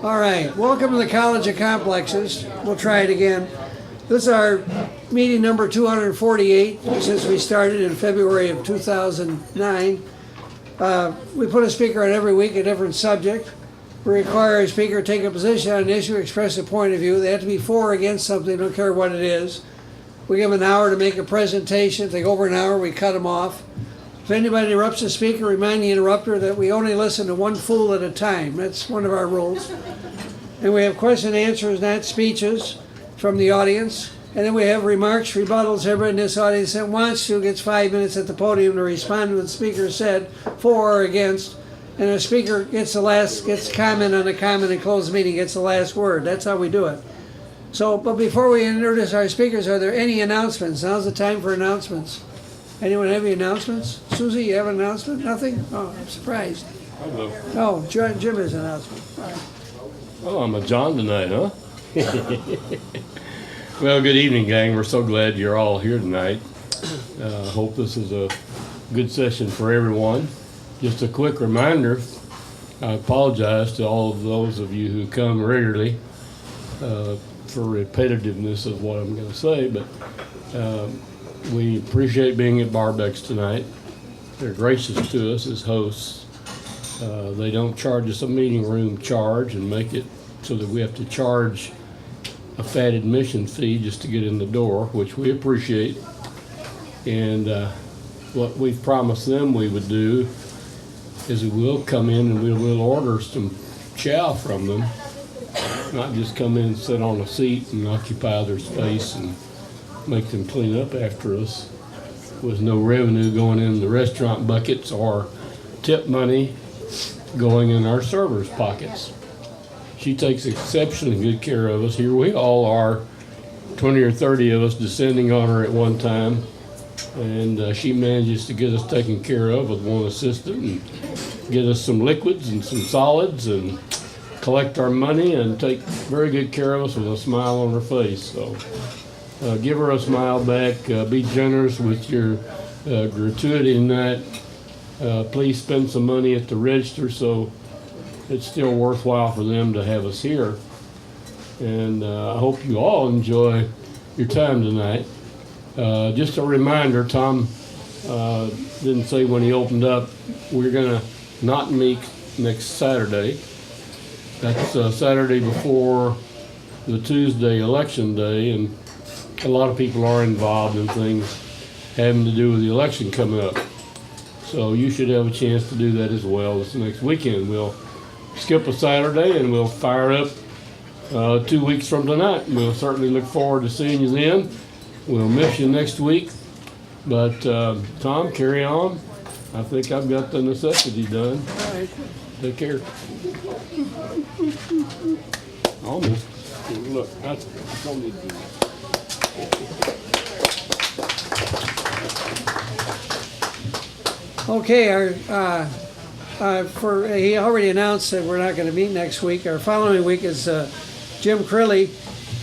All right, welcome to the College of Complexes. We'll try it again. This is our meeting number 248 since we started in February of 2009. We put a speaker on every week, a different subject. We require a speaker to take a position on an issue, express a point of view. They have to be for or against something, don't care what it is. We give them an hour to make a presentation. If they go over an hour, we cut them off. If anybody interrupts the speaker, remind the interrupter that we only listen to one fool at a time. That's one of our rules. And we have question and answers, not speeches, from the audience. And then we have remarks, rebuttals. Everybody in this audience that wants to gets 5 minutes at the podium to respond to what the speaker said, for or against. And the speaker gets comment on the comment and close the meeting, gets the last word. That's how we do it. So, but before we introduce our speakers, are there any announcements? Now's the time for announcements. Anyone have any announcements? Susie, you have an announcement? Nothing? Oh, I'm surprised. Hello. Oh, Jim has an announcement. All right. Oh, I'm a John tonight, huh? Well, good evening, gang. We're so glad you're all here tonight. Hope this is a good session for everyone. Just a quick reminder, I apologize to all of those of you who come regularly for repetitiveness of what I'm going to say, but we appreciate being at Barbeck's tonight. They're gracious to us as hosts. They don't charge us a meeting room charge and make it so that we have to charge a fat admission fee just to get in the door, which we appreciate. And what we've promised them we would do is we will come in and we will order some chow from them, not just come in and sit on a seat and occupy their space and make them clean up after us with no revenue going in the restaurant buckets or tip money going in our servers' pockets. She takes exceptionally good care of us. Here we all are, 20 or 30 of us descending on her at one time, and she manages to get us taken care of with one assistant and get us some liquids and some solids and collect our money and take very good care of us with a smile on her face. So give her a smile back. Be generous with your gratuity tonight. Please spend some money at the register so it's still worthwhile for them to have us here. And I hope you all enjoy your time tonight. Just a reminder, Tom didn't say when he opened up, we're going to not meet next Saturday. That's Saturday before the Tuesday election day, and a lot of people are involved in things having to do with the election coming up. So you should have a chance to do that as well this next weekend. We'll skip a Saturday and we'll fire up 2 weeks from tonight. We'll certainly look forward to seeing you then. We'll miss you next week. But Tom, carry on. I think I've got the necessity done. All right. Take care. Almost. Look, that's don't need to do that. Okay, he already announced that we're not going to meet next week. Our following week is Jim Crilly.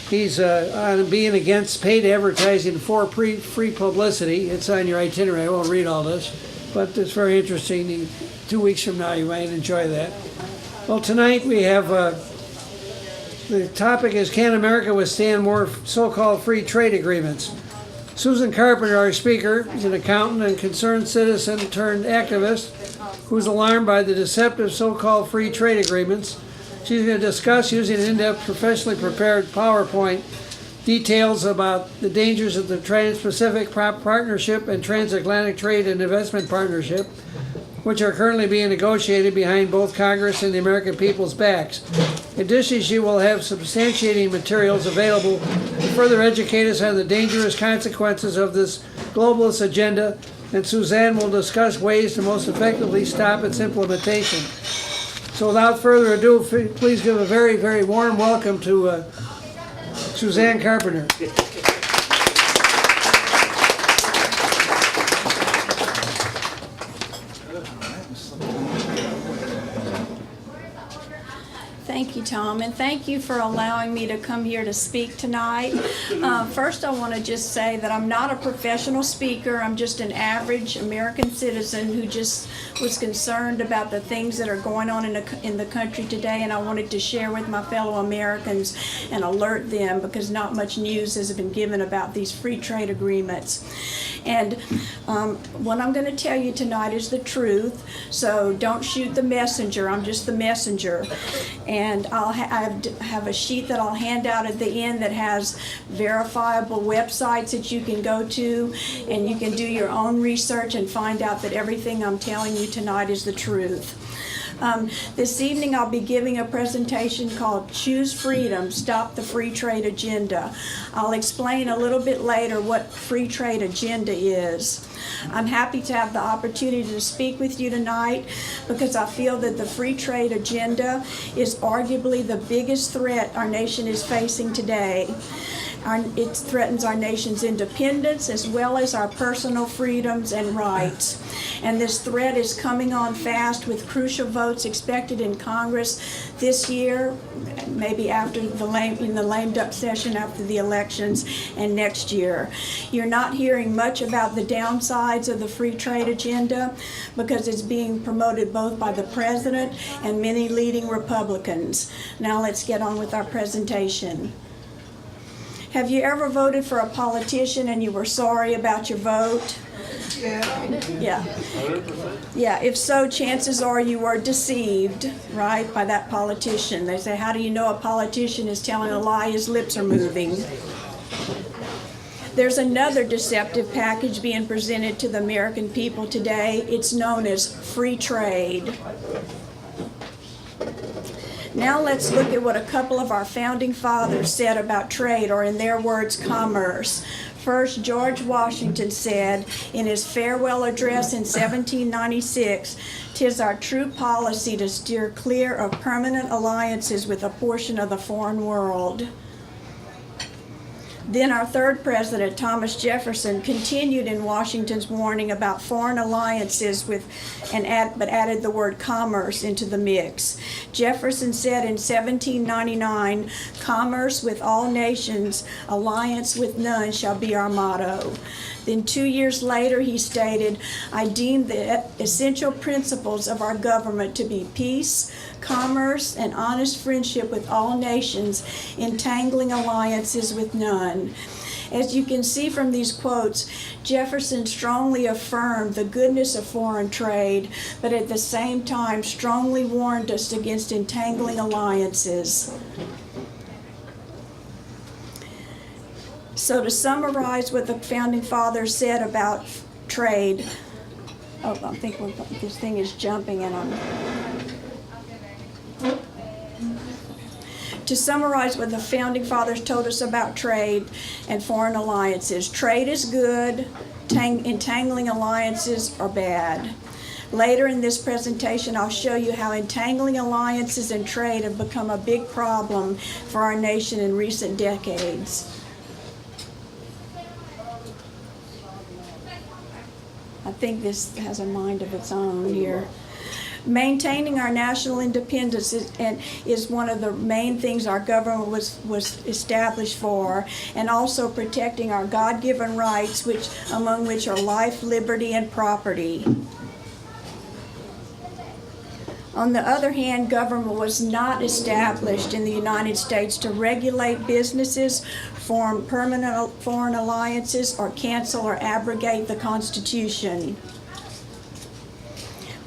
He's on being against paid advertising for free publicity. It's on your itinerary. I won't read all this, but it's very interesting. 2 weeks from now, you might enjoy that. Well, tonight we have the topic is, can America withstand more so-called free trade agreements? Suzanne Carpenter, our speaker, is an accountant and concerned citizen turned activist who's alarmed by the deceptive so-called free trade agreements. She's going to discuss, using an in-depth, professionally prepared PowerPoint, details about the dangers of the Trans-Pacific Partnership and Transatlantic Trade and Investment Partnership, which are currently being negotiated behind both Congress and the American people's backs. Additionally, she will have substantiating materials available to further educate us on the dangerous consequences of this globalist agenda, and Suzanne will discuss ways to most effectively stop its implementation. So without further ado, please give a very, very warm welcome to Suzanne Carpenter. Thank you, Tom, and thank you for allowing me to come here to speak tonight. First, I want to just say that I'm not a professional speaker. I'm just an average American citizen who just was concerned about the things that are going on in the country today, and I wanted to share with my fellow Americans and alert them because not much news has been given about these free trade agreements. And what I'm going to tell you tonight is the truth, so don't shoot the messenger. I'm just the messenger. And I'll have a sheet that I'll hand out at the end that has verifiable websites that you can go to, and you can do your own research and find out that everything I'm telling you tonight is the truth. This evening I'll be giving a presentation called Choose Freedom, Stop the Free Trade Agenda. I'll explain a little bit later what free trade agenda is. I'm happy to have the opportunity to speak with you tonight because I feel that the free trade agenda is arguably the biggest threat our nation is facing today. It threatens our nation's independence as well as our personal freedoms and rights. And this threat is coming on fast with crucial votes expected in Congress this year, maybe after in the lame duck session after the elections, and next year. You're not hearing much about the downsides of the free trade agenda because it's being promoted both by the president and many leading Republicans. Now let's get on with our presentation. Have you ever voted for a politician and you were sorry about your vote? Yeah. Yeah, if so, chances are you were deceived, right, by that politician. They say, how do you know a politician is telling a lie? His lips are moving. There's another deceptive package being presented to the American people today. It's known as free trade. Now let's look at what a couple of our founding fathers said about trade, or in their words, commerce. First, George Washington said in his farewell address in 1796, "'Tis our true policy to steer clear of permanent alliances with a portion of the foreign world." Then our third president, Thomas Jefferson, continued in Washington's warning about foreign alliances but added the word commerce into the mix. Jefferson said in 1799, "Commerce with all nations, alliance with none shall be our motto." Then 2 years later he stated, "I deem the essential principles of our government to be peace, commerce, and honest friendship with all nations, entangling alliances with none." As you can see from these quotes, Jefferson strongly affirmed the goodness of foreign trade, but at the same time strongly warned us against entangling alliances. So to summarize what the founding fathers said about trade, I think this thing is jumping and To summarize what the founding fathers told us about trade and foreign alliances, trade is good, entangling alliances are bad. Later in this presentation, I'll show you how entangling alliances and trade have become a big problem for our nation in recent decades. I think this has a mind of its own here. Maintaining our national independence is one of the main things our government was established for, and also protecting our God-given rights, among which are life, liberty, and property. On the other hand, government was not established in the United States to regulate businesses, form permanent foreign alliances, or cancel or abrogate the Constitution.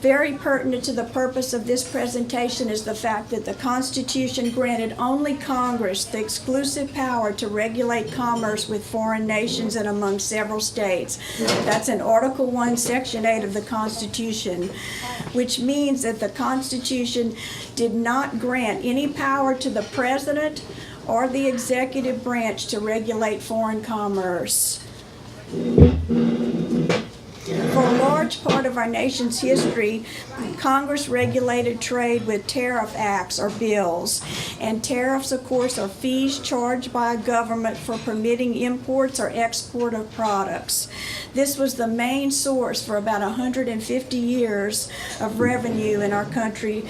Very pertinent to the purpose of this presentation is the fact that the Constitution granted only Congress the exclusive power to regulate commerce with foreign nations and among several states. That's in Article 1, Section 8 of the Constitution, which means that the Constitution did not grant any power to the President or the executive branch to regulate foreign commerce. For a large part of of our nation's history, Congress regulated trade with tariff acts or bills. And tariffs, of course, are fees charged by a government for permitting imports or export of products. This was the main source for about 150 years of revenue in our country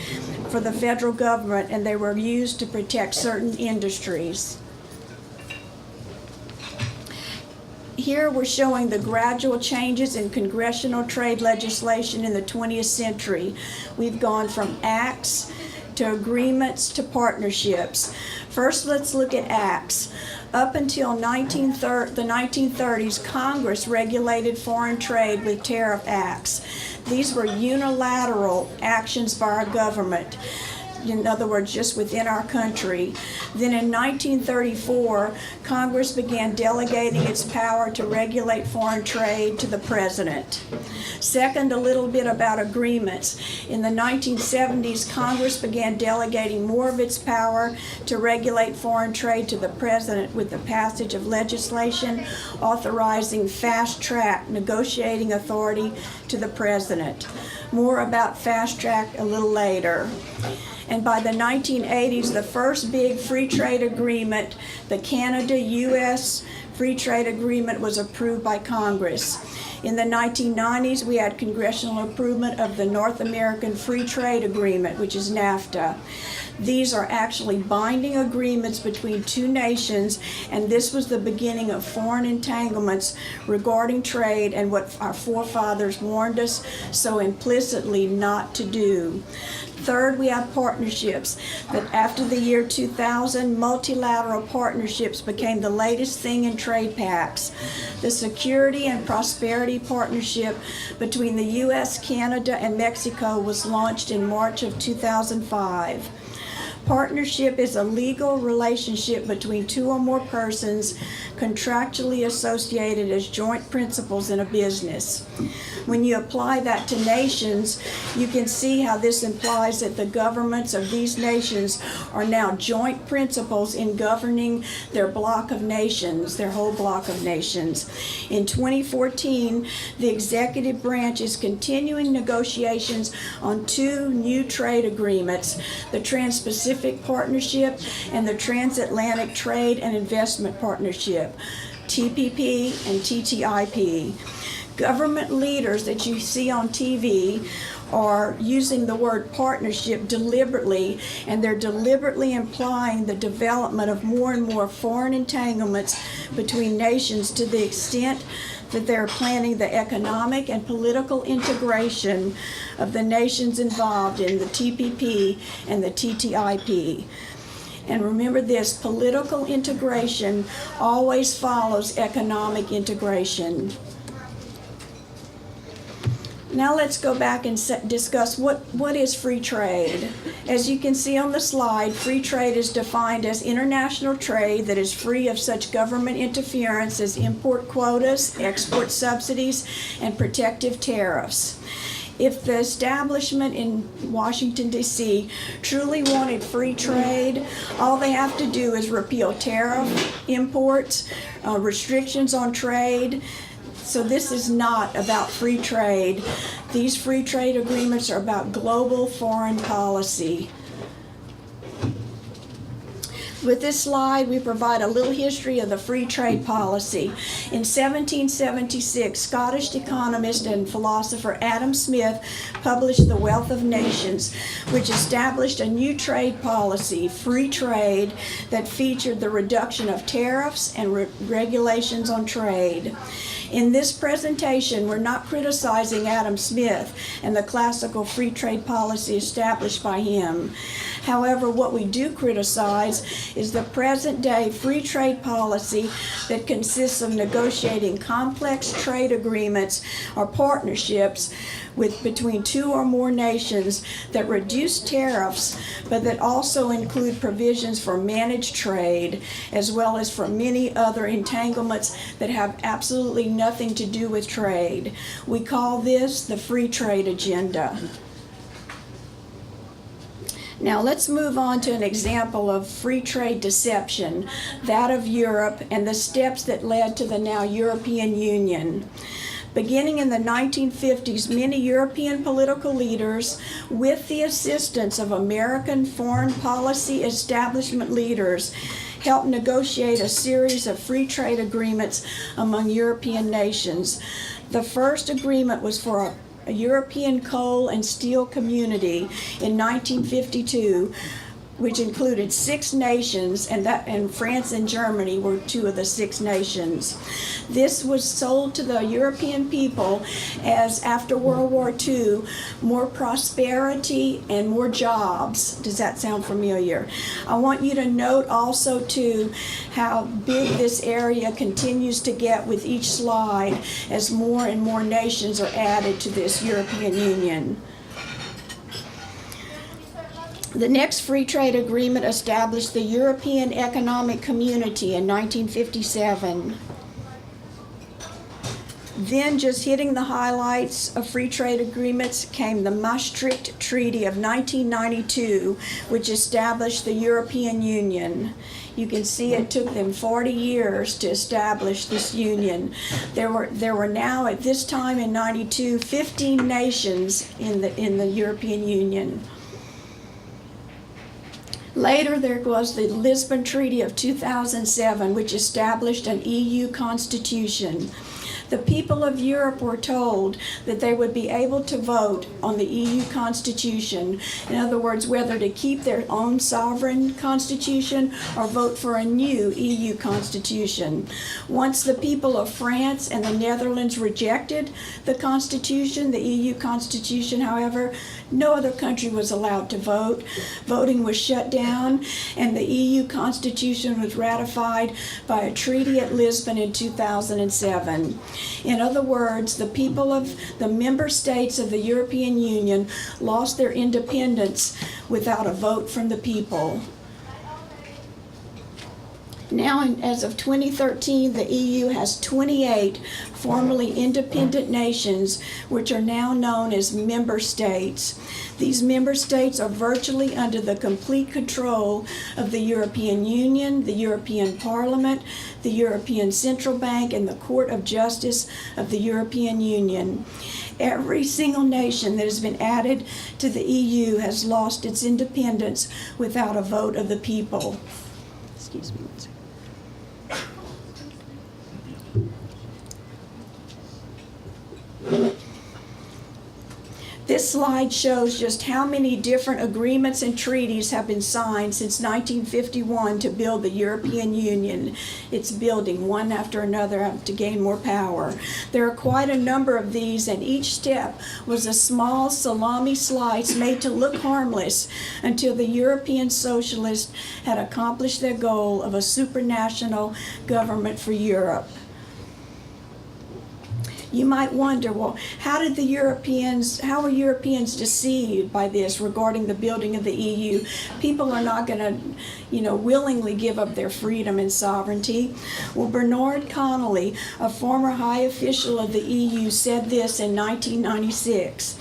for the federal government, and they were used to protect certain industries. Here we're showing the gradual changes in congressional trade legislation in the 20th century. We've gone from acts to agreements to partnerships. First, let's look at acts. Up until the 1930s, Congress regulated foreign trade with tariff acts. These were unilateral actions by our government. In other words, just within our country. Then in 1934, Congress began delegating its power to regulate foreign trade to the president. Second, a little bit about agreements. In the 1970s, Congress began delegating more of its power to regulate foreign trade to the president with the passage of legislation authorizing fast-track negotiating authority to the president. More about fast-track a little later. And by the 1980s, the first big free trade agreement, the Canada-US Free Trade Agreement, was approved by Congress. In the 1990s, we had congressional approval of the North American Free Trade Agreement, which is NAFTA. These are actually binding agreements between two nations, and this was the beginning of foreign entanglements regarding trade and what our forefathers warned us so implicitly not to do. Third, we have partnerships. But after the year 2000, multilateral partnerships became the latest thing in trade pacts. The Security and Prosperity Partnership between the U.S., Canada, and Mexico was launched in March of 2005. Partnership is a legal relationship between two or more persons contractually associated as joint principals in a business. When you apply that to nations, you can see how this implies that the governments of these nations are now joint principals in governing their block of nations, their whole block of nations. In 2014, the executive branch is continuing negotiations on two new trade agreements, the Trans-Pacific Partnership and the Transatlantic Trade and Investment Partnership, TPP and TTIP. Government leaders that you see on TV are using the word partnership deliberately, and they're deliberately implying the development of more and more foreign entanglements between nations to the extent that they're planning the economic and political integration of the nations involved in the TPP and the TTIP. And remember this, political integration always follows economic integration. Now let's go back and discuss what is free trade. As you can see on the slide, free trade is defined as international trade that is free of such government interference as import quotas, export subsidies, and protective tariffs. If the establishment in Washington, D.C. truly wanted free trade, all they have to do is repeal tariff, imports, restrictions on trade. So this is not about free trade. These free trade agreements are about global foreign policy. With this slide, we provide a little history of the free trade policy. In 1776, Scottish economist and philosopher Adam Smith published The Wealth of Nations, which established a new trade policy, free trade, that featured the reduction of tariffs and regulations on trade. In this presentation, we're not criticizing Adam Smith and the classical free trade policy established by him. However, what we do criticize is the present-day free trade policy that consists of negotiating complex trade agreements or partnerships between two or more nations that reduce tariffs, but that also include provisions for managed trade, as well as for many other entanglements that have absolutely nothing to do with trade. We call this the free trade agenda. Now let's move on to an example of free trade deception, that of Europe and the steps that led to the now European Union. Beginning in the 1950s, many European political leaders, with the assistance of American foreign policy establishment leaders, helped negotiate a series of free trade agreements among European nations. The first agreement was for a European coal and steel community in 1952, which included 6 nations, and France and Germany were 2 of the 6 nations. This was sold to the European people as, after World War II, more prosperity and more jobs. Does that sound familiar? I want you to note also, too, how big this area continues to get with each slide as more and more nations are added to this European Union. The next free trade agreement established the European Economic Community in 1957. Then, just hitting the highlights of free trade agreements, came the Maastricht Treaty of 1992, which established the European Union. You can see it took them 40 years to establish this union. There were now, at this time in 92, 15 nations in the European Union. Later, there was the Lisbon Treaty of 2007, which established an EU constitution. The people of Europe were told that they would be able to vote on the EU constitution. In other words, whether to keep their own sovereign constitution or vote for a new EU constitution. Once the people of France and the Netherlands rejected the constitution, the EU constitution, however, no other country was allowed to vote. Voting was shut down, and the EU constitution was ratified by a treaty at Lisbon in 2007. In other words, the people of the member states of the European Union lost their independence without a vote from the people. Now, as of 2013, the EU has 28 formerly independent nations, which are now known as member states. These member states are virtually under the complete control of the European Union, the European Parliament, the European Central Bank, and the Court of Justice of the European Union. Every single nation that has been added to the EU has lost its independence without a vote of the people. Excuse me. This slide shows just how many different agreements and treaties have been signed since 1951 to build the European Union. It's building one after another to gain more power. There are quite a number of these, and each step was a small salami slice made to look harmless until the European socialists had accomplished their goal of a supranational government for Europe. You might wonder, well, how were Europeans deceived by this regarding the building of the EU? People are not going to, willingly give up their freedom and sovereignty. Well, Bernard Connolly, a former high official of the EU, said this in 1996.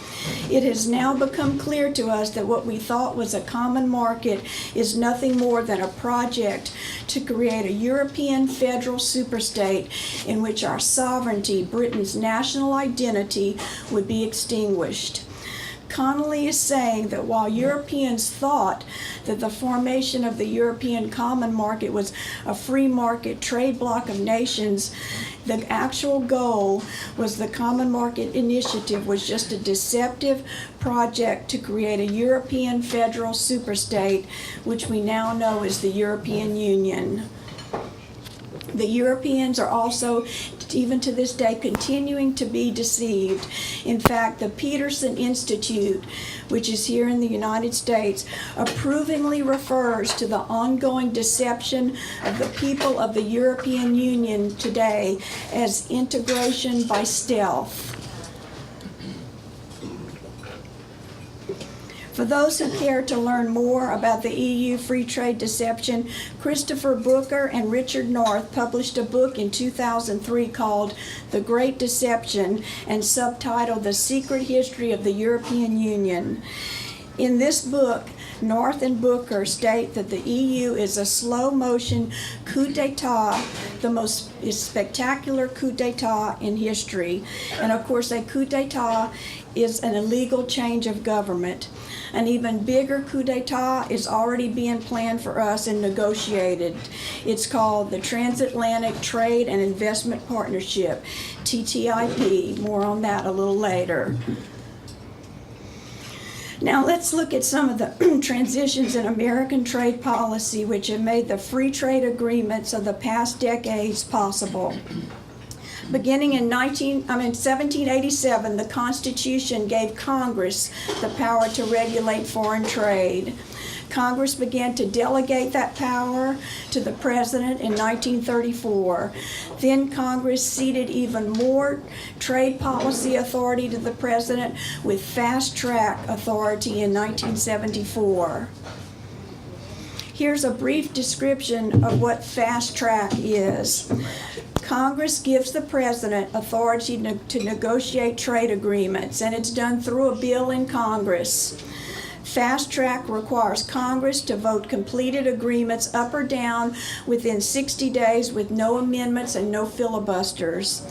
It has now become clear to us that what we thought was a common market is nothing more than a project to create a European federal superstate in which our sovereignty, Britain's national identity, would be extinguished. Connolly is saying that while Europeans thought that the formation of the European Common Market was a free market trade bloc of nations, the actual goal was the Common Market Initiative was just a deceptive project to create a European federal superstate, which we now know as the European Union. The Europeans are also, even to this day, continuing to be deceived. In fact, the Peterson Institute, which is here in the United States, approvingly refers to the ongoing deception of the people of the European Union today as integration by stealth. For those who care to learn more about the EU free trade deception, Christopher Booker and Richard North published a book in 2003 called The Great Deception and subtitled The Secret History of the European Union. In this book, North and Booker state that the EU is a slow-motion coup d'etat, the most spectacular coup d'etat in history. And of course, a coup d'etat is an illegal change of government. An even bigger coup d'etat is already being planned for us and negotiated. It's called the Transatlantic Trade and Investment Partnership, TTIP. More on that a little later. Now let's look at some of the transitions in American trade policy which have made the free trade agreements of the past decades possible. Beginning in 1787, the Constitution gave Congress the power to regulate foreign trade. Congress began to delegate that power to the President in 1934. Then Congress ceded even more trade policy authority to the President with fast-track authority in 1974. Here's a brief description of what fast track is. Congress gives the President authority to negotiate trade agreements, and it's done through a bill in Congress. Fast track requires Congress to vote completed agreements up or down within 60 days with no amendments and no filibusters.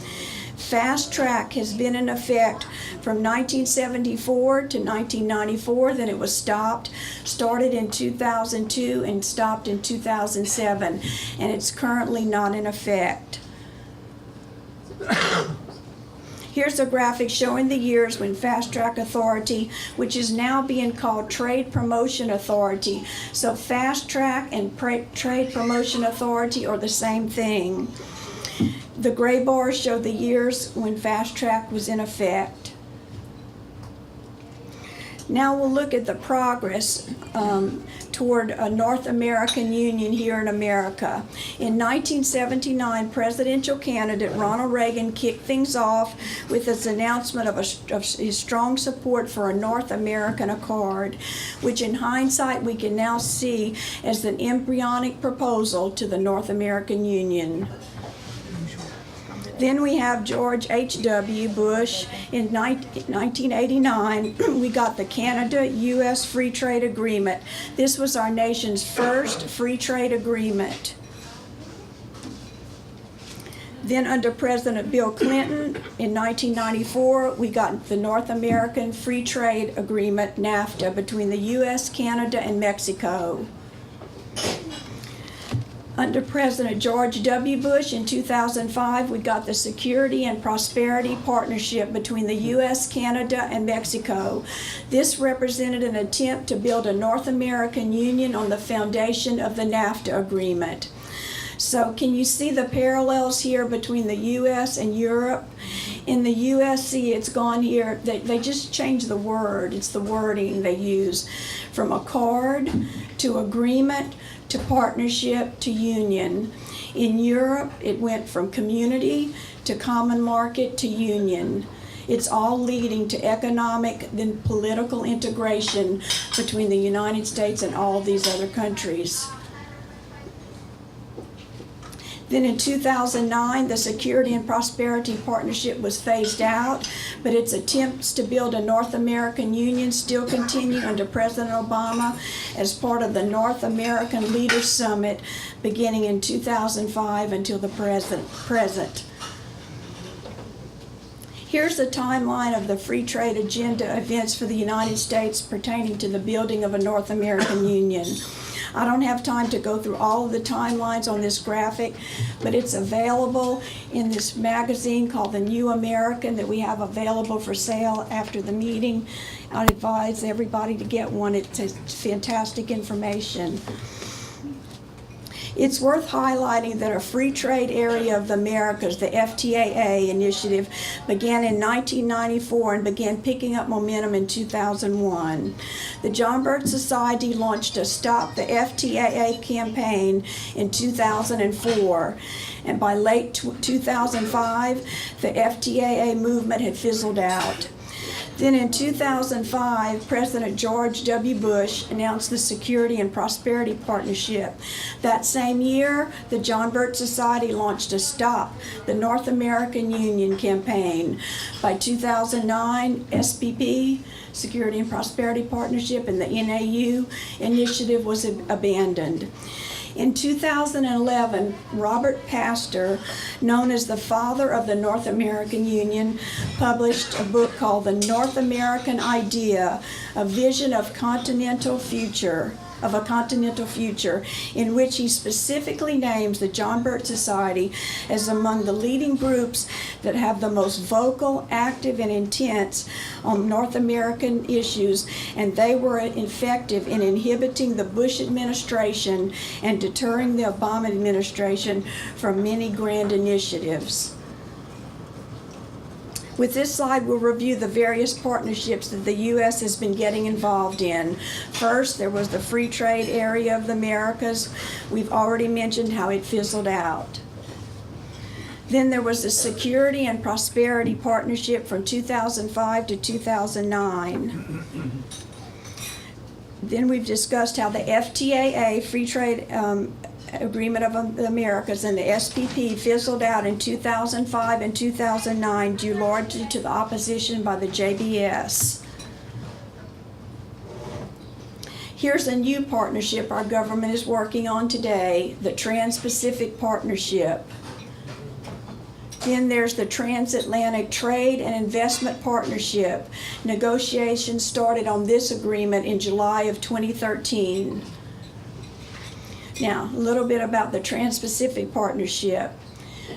Fast track has been in effect from 1974 to 1994, then it was started in 2002 and stopped in 2007, and it's currently not in effect. Here's a graphic showing the years when Fast Track Authority, which is now being called Trade Promotion Authority. So Fast Track and Trade Promotion Authority are the same thing. The gray bars show the years when Fast Track was in effect. Now we'll look at the progress toward a North American Union here in America. In 1979, presidential candidate Ronald Reagan kicked things off with his announcement of his strong support for a North American Accord, which in hindsight we can now see as an embryonic proposal to the North American Union. Then we have George H.W. Bush. In 1989, we got the Canada-U.S. Free Trade Agreement. This was our nation's first free trade agreement. Then under President Bill Clinton, in 1994, we got the North American Free Trade Agreement, NAFTA, between the U.S., Canada, and Mexico. Under President George W. Bush in 2005, we got the Security and Prosperity Partnership between the U.S., Canada, and Mexico. This represented an attempt to build a North American Union on the foundation of the NAFTA agreement. So can you see the parallels here between the U.S. and Europe? In the U.S., see, it's gone here. They just changed the word. It's the wording they use. From accord to agreement to partnership to union. In Europe, it went from community to common market to union. It's all leading to economic, then political integration between the United States and all these other countries. Then in 2009, the Security and Prosperity Partnership was phased out, but its attempts to build a North American Union still continue under President Obama as part of the North American Leaders Summit beginning in 2005 until the present. Here's the timeline of the free trade agenda events for the United States pertaining to the building of a North American Union. I don't have time to go through all of the timelines on this graphic, but it's available in this magazine called The New American that we have available for sale after the meeting. I'd advise everybody to get one. It's fantastic information. It's worth highlighting that a free trade area of the Americas, the FTAA initiative, began in 1994 and began picking up momentum in 2001. The John Birch Society launched a Stop the FTAA campaign in 2004, and by late 2005, the FTAA movement had fizzled out. Then in 2005, President George W. Bush announced the Security and Prosperity Partnership. That same year, the John Birch Society launched a Stop the North American Union campaign. By 2009, SPP, Security and Prosperity Partnership, and the NAU initiative was abandoned. In 2011, Robert Pastor, known as the father of the North American Union, published a book called The North American Idea, A Vision of a Continental Future, in which he specifically names the John Birch Society as among the leading groups that have the most vocal, active, and intense on North American issues, and they were effective in inhibiting the Bush administration and deterring the Obama administration from many grand initiatives. With this slide, we'll review the various partnerships that the U.S. has been getting involved in. First, there was the Free Trade Area of the Americas. We've already mentioned how it fizzled out. Then there was the Security and Prosperity Partnership from 2005 to 2009. Then we've discussed how the FTAA, Free Trade Agreement of the Americas, and the SPP fizzled out in 2005 and 2009 due largely to the opposition by the JBS. Here's a new partnership our government is working on today, the Trans-Pacific Partnership. Then there's the Transatlantic Trade and Investment Partnership. Negotiations started on this agreement in July of 2013. Now, a little bit about the Trans-Pacific Partnership.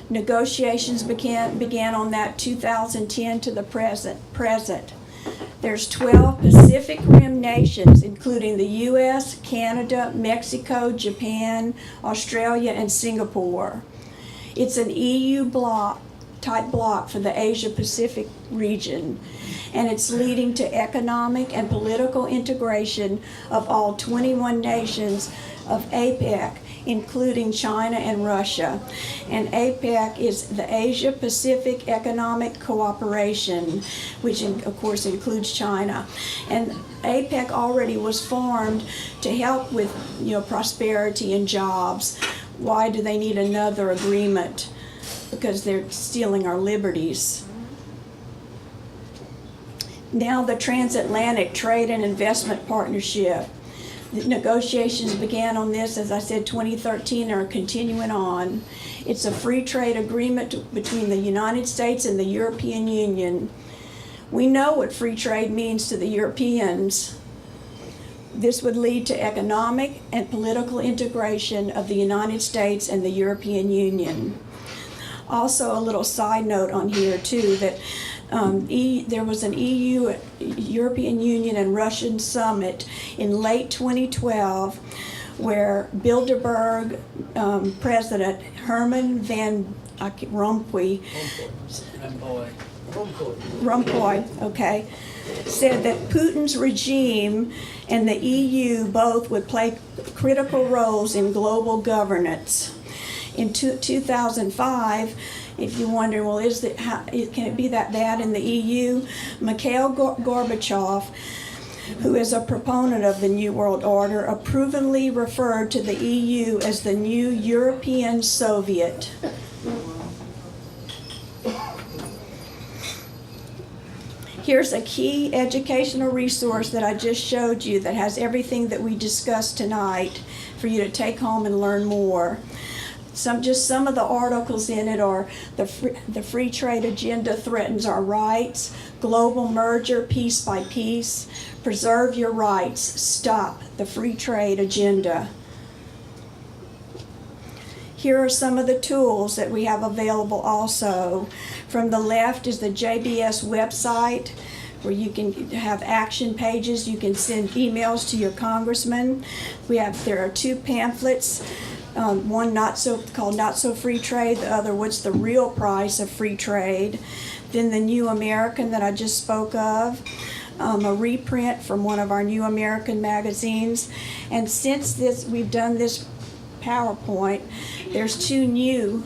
Negotiations began on that 2010 to the present. There's 12 Pacific Rim nations, including the U.S., Canada, Mexico, Japan, Australia, and Singapore. It's an EU type bloc for the Asia-Pacific region, and it's leading to economic and political integration of all 21 nations of APEC, including China and Russia. And APEC is the Asia-Pacific Economic Cooperation, which of course includes China. And APEC already was formed to help with, prosperity and jobs. Why do they need another agreement? Because they're stealing our liberties. Now the Transatlantic Trade and Investment Partnership. The negotiations began on this, as I said, 2013, and are continuing on. It's a free trade agreement between the United States and the European Union. We know what free trade means to the Europeans. This would lead to economic and political integration of the United States and the European Union. Also, a little side note on here, too, that there was an EU, European Union, and Russian summit in late 2012 where Bilderberg President Herman Van Rompuy, said that Putin's regime and the EU both would play critical roles in global governance. In 2005, if you wonder, well, can it be that bad in the EU? Mikhail Gorbachev, who is a proponent of the New World Order, approvingly referred to the EU as the new European Soviet. Here's a key educational resource that I just showed you that has everything that we discussed tonight for you to take home and learn more. Some of the articles in it are the free trade agenda threatens our rights, global merger piece by piece, preserve your rights, stop the free trade agenda. Here are some of the tools that we have available also. From the left is the JBS website, where you can have action pages. You can send emails to your congressman. There are two pamphlets. One called Not So Free Trade, the other What's the Real Price of Free Trade. Then the New American that I just spoke of, a reprint from one of our New American magazines. And since we've done this PowerPoint, there's two new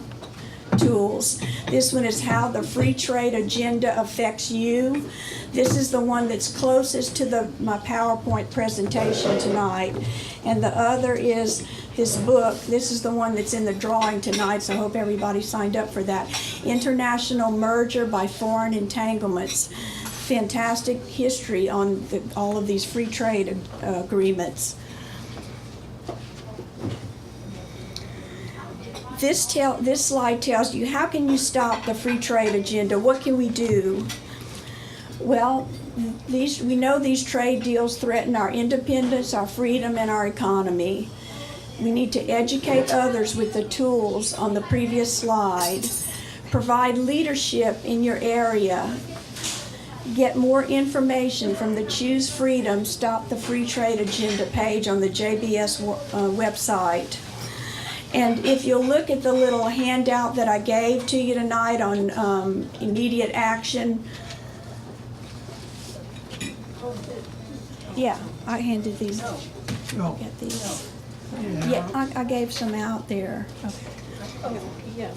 tools. This one is how the free trade agenda affects you. This is the one that's closest to my PowerPoint presentation tonight. And the other is this book. This is the one that's in the drawing tonight, so I hope everybody signed up for that. International Merger by Foreign Entanglements. Fantastic history on all of these free trade agreements. This slide tells you, how can you stop the free trade agenda? What can we do? Well, we know these trade deals threaten our independence, our freedom, and our economy. We need to educate others with the tools on the previous slide. Provide leadership in your area. Get more information from the Choose Freedom, Stop the Free Trade Agenda page on the JBS website. And if you'll look at the little handout that I gave to you tonight on immediate action. Yeah, I handed these. Get these. Yeah, I gave some out there. Okay. Oh, yeah.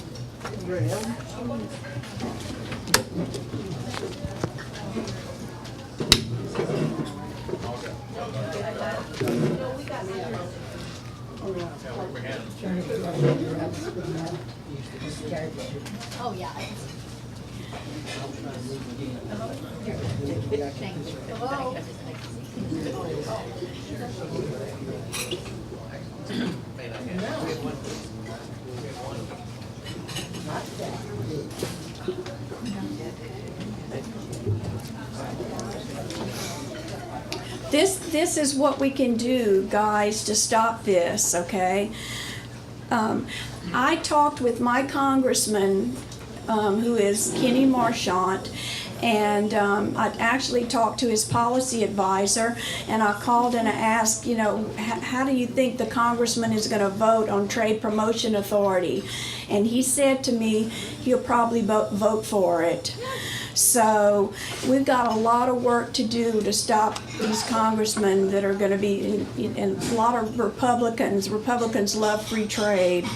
Oh, yeah. Thanks. Hello. This is what we can do, guys, to stop this, okay? I talked with my congressman, who is Kenny Marchant, and I actually talked to his policy advisor, and I called and I asked, you know, how do you think the congressman is going to vote on Trade Promotion Authority? And he said to me, he'll probably vote for it. So we've got a lot of work to do to stop these congressmen that are going to be, and a lot of Republicans love free trade.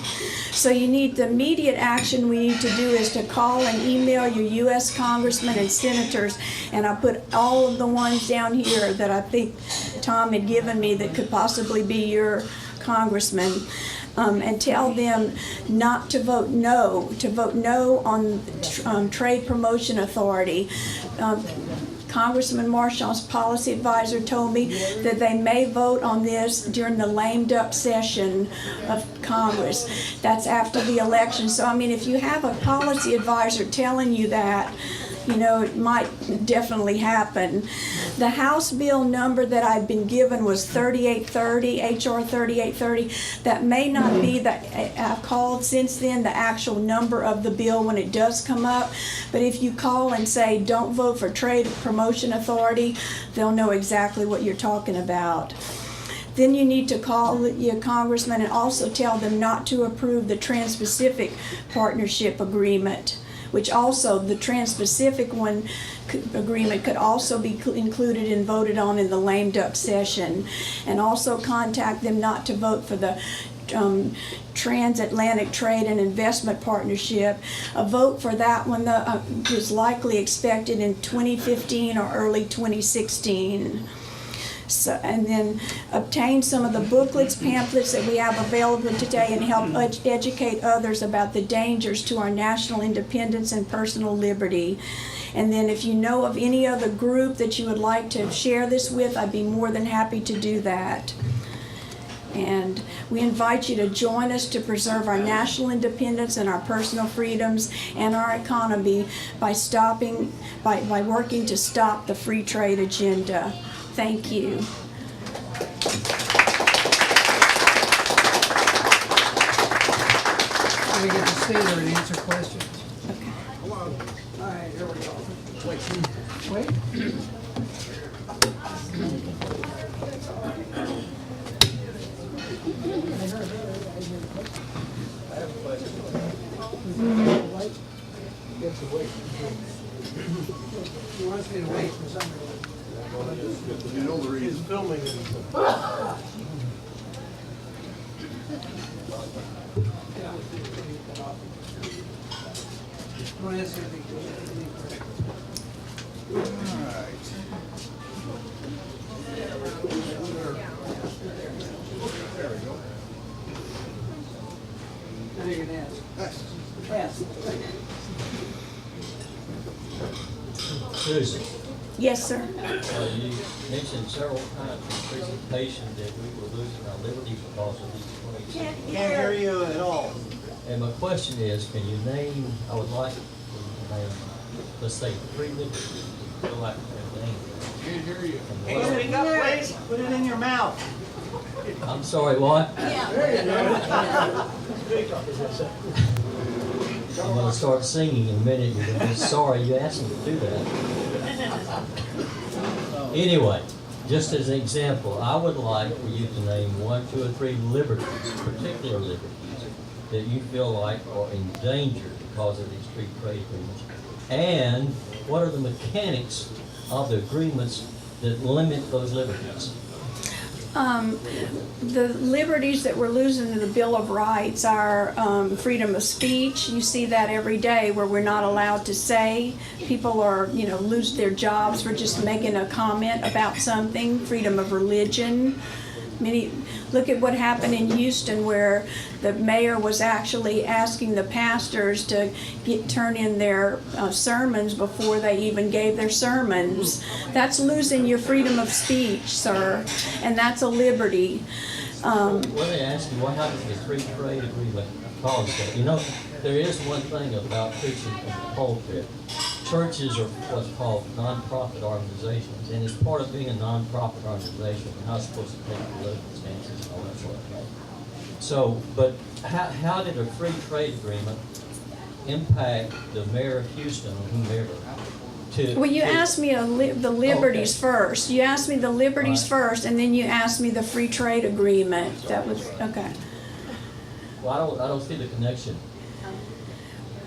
So you need the immediate action we need to do is to call and email your U.S. congressmen and senators, and I put all of the ones down here that I think Tom had given me that could possibly be your congressman. And tell them not to vote no, on Trade Promotion Authority. Congressman Marchant's policy advisor told me that they may vote on this during the lame duck session of Congress. That's after the election. So, I mean, if you have a policy advisor telling you that, you know, it might definitely happen. The House bill number that I've been given was 3830, HR 3830. That may not be that I've called since then, the actual number of the bill when it does come up. But if you call and say, don't vote for Trade Promotion Authority, they'll know exactly what you're talking about. Then you need to call your congressman and also tell them not to approve the Trans-Pacific Partnership Agreement, which also, the Trans-Pacific agreement could also be included and voted on in the lame duck session. And also contact them not to vote for the Transatlantic Trade and Investment Partnership. A vote for that one is likely expected in 2015 or early 2016. So, and then obtain some of the booklets, pamphlets that we have available today and help educate others about the dangers to our national independence and personal liberty. And then if you know of any other group that you would like to share this with, I'd be more than happy to do that. And we invite you to join us to preserve our national independence and our personal freedoms and our economy by working to stop the free trade agenda. Thank you. We get to stay there and answer questions. Okay. All right, here we go. Wait. He wants me to wait for somebody. You know the reason. He's filming it. Want to ask anything? Now you can ask. Ask. Susan, Yes, sir. you mentioned several times in the presentation that we were losing our liberty because of these 20. Can't hear you at all. And my question is, can you name, I would like to name, let's say, 3 liberties you feel like they're named. Can't hear you. Can you speak up, please? Put it in your mouth. I'm sorry, what? I'm gonna start singing in a minute. You're gonna be sorry you asked me to do that. Anyway, just as an example, I would like for you to name 1, 2, or 3 liberties, particular liberties, that you feel like are in danger because of these free trade agreements. And what are the mechanics of the agreements that limit those liberties? The liberties that we're losing in the Bill of Rights are freedom of speech. You see that every day where we're not allowed to say. People are, lose their jobs for just making a comment about something. Freedom of religion. Look at what happened in Houston where the mayor was actually asking the pastors to turn in their sermons before they even gave their sermons. That's losing your freedom of speech, sir, and that's a liberty. Let me ask you, what happens to the free trade agreement cause that? There is one thing about preaching from the pulpit. Churches are what's called nonprofit organizations, and as part of being a nonprofit organization, you're not supposed to take political stances and all that sort of thing. So, but how did a free trade agreement impact the mayor of Houston or whomever? Well, you asked me the liberties first. You asked me the liberties first, and then you asked me the free trade agreement. That was, okay. Well, I don't see the connection.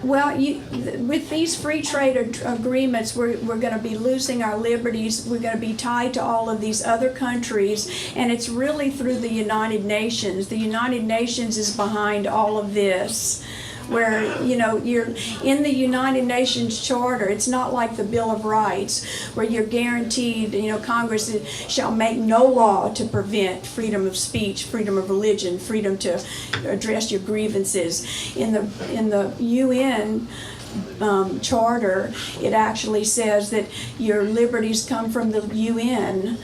Well, with these free trade agreements, we're going to be losing our liberties. We're going to be tied to all of these other countries, and it's really through the United Nations. The United Nations is behind all of this. Where, you're in the United Nations Charter. It's not like the Bill of Rights, where you're guaranteed, Congress shall make no law to prevent freedom of speech, freedom of religion, freedom to address your grievances. In the UN Charter, it actually says that your liberties come from the UN.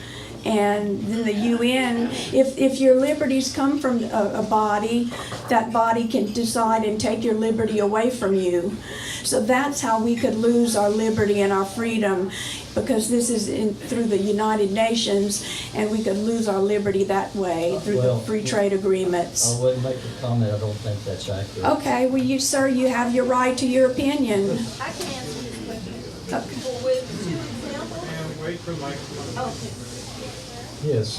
And then the UN, if your liberties come from a body, that body can decide and take your liberty away from you. So that's how we could lose our liberty and our freedom, because this is through the United Nations, and we could lose our liberty that way through the free trade agreements. I wouldn't make a comment. I don't think that's accurate. Okay, well, sir, you have your right to your opinion. I can answer this question. Okay. With 2 examples? And wait for Mike. Okay. Yes,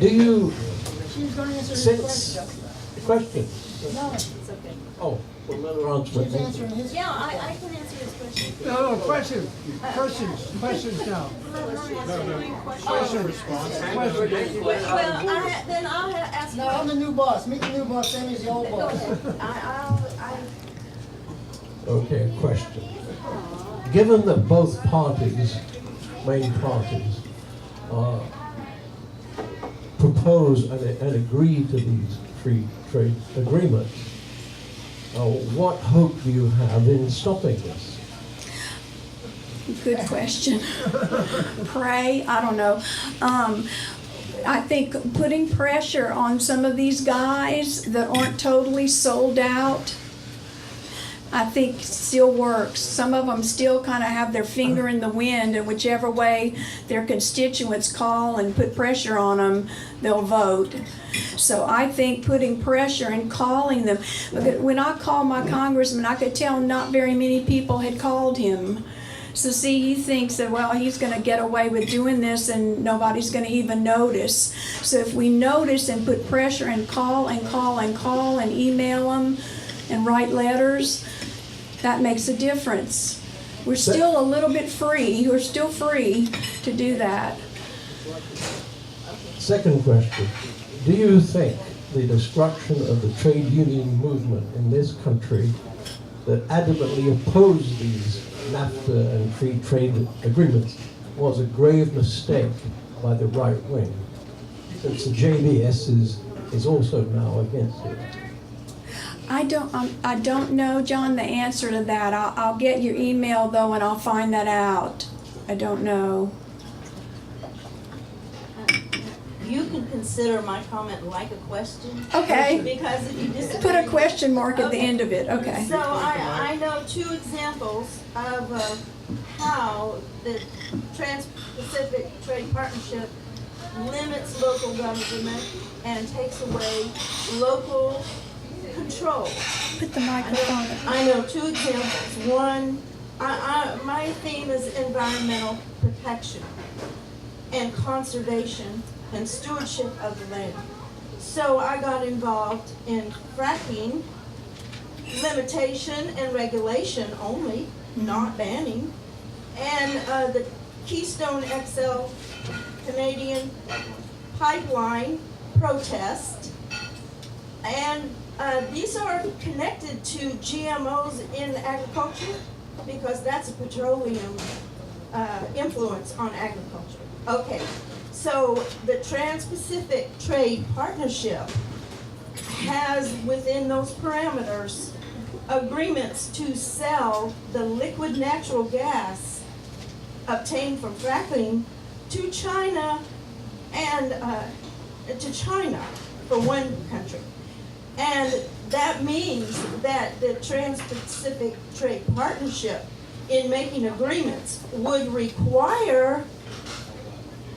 do you, She's going to answer his since, question. question? No, it's okay. Oh, well, let her answer She's it. answering his. Yeah, I can answer his question. No, questions now. Question response. Well, then I'll ask. No, I'm the new boss. Meet the new boss, Sammy's the old boss. Okay, question. Given that both parties, main parties, propose and agree to these free trade agreements, what hope do you have in stopping this? Good question. Pray, I don't know. I think putting pressure on some of these guys that aren't totally sold out, I think still works. Some of them still kind of have their finger in the wind, and whichever way their constituents call and put pressure on them, they'll vote. So I think putting pressure and calling them. When I called my congressman, I could tell not very many people had called him. So see, he thinks that, well, he's going to get away with doing this and nobody's going to even notice. So if we notice and put pressure and call and call and call and email them and write letters, that makes a difference. We're still a little bit free. We're still free to do that. Second question. Do you think the destruction of the trade union movement in this country that adamantly opposed these NAFTA and free trade agreements was a grave mistake by the right wing, since the JBS is also now against it. I don't know, John, the answer to that. I'll get your email though, and I'll find that out. I don't know. You can consider my comment like a question. Okay. Because if you disagree. Put a question mark at the Okay. end of it. Okay. So I know two examples of how the Trans-Pacific Trade Partnership limits local government and takes away local control. Put the microphone. I know two examples. One, my theme is environmental protection and conservation and stewardship of the land. So I got involved in fracking, limitation and regulation only, not banning, and the Keystone XL Canadian pipeline protest. And these are connected to GMOs in agriculture because that's a petroleum influence on agriculture. Okay, so the Trans-Pacific Trade Partnership has within those parameters agreements to sell the liquid natural gas obtained from fracking to China and to China for one country. And that means that the Trans-Pacific Trade Partnership, in making agreements, would require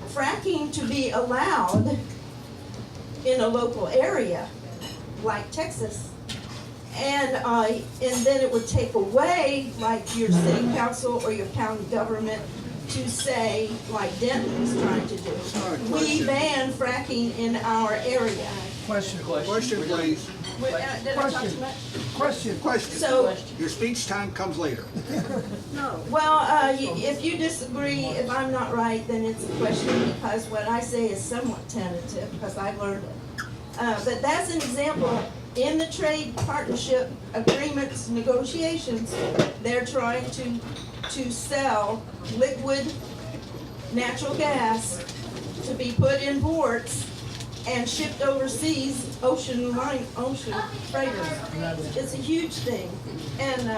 fracking to be allowed in a local area, like Texas. And then it would take away, like your city council or your county government, to say, like Denton is trying to do, we ban fracking in our area. Question, Question, please. Did I talk too much? question. So, Your speech time comes later. well, if you disagree, if I'm not right, then it's a question, because what I say is somewhat tentative, because I learned it. But that's an example. In the trade partnership agreements negotiations, they're trying to sell liquid natural gas to be put in ports and shipped overseas, ocean freighters. It's a huge thing, and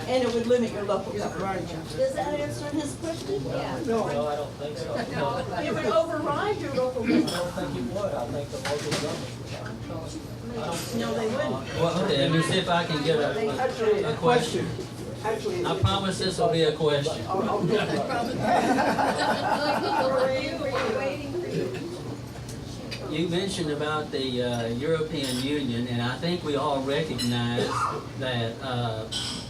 it would limit your local government. Does that answer his question? Yeah. No, I don't think so. No, It would override your local government. I don't think it would. I think the local government would. No, they wouldn't. Well, okay, let me see if I can get a question. I promise this will be a question. You mentioned about the European Union, and I think we all recognize that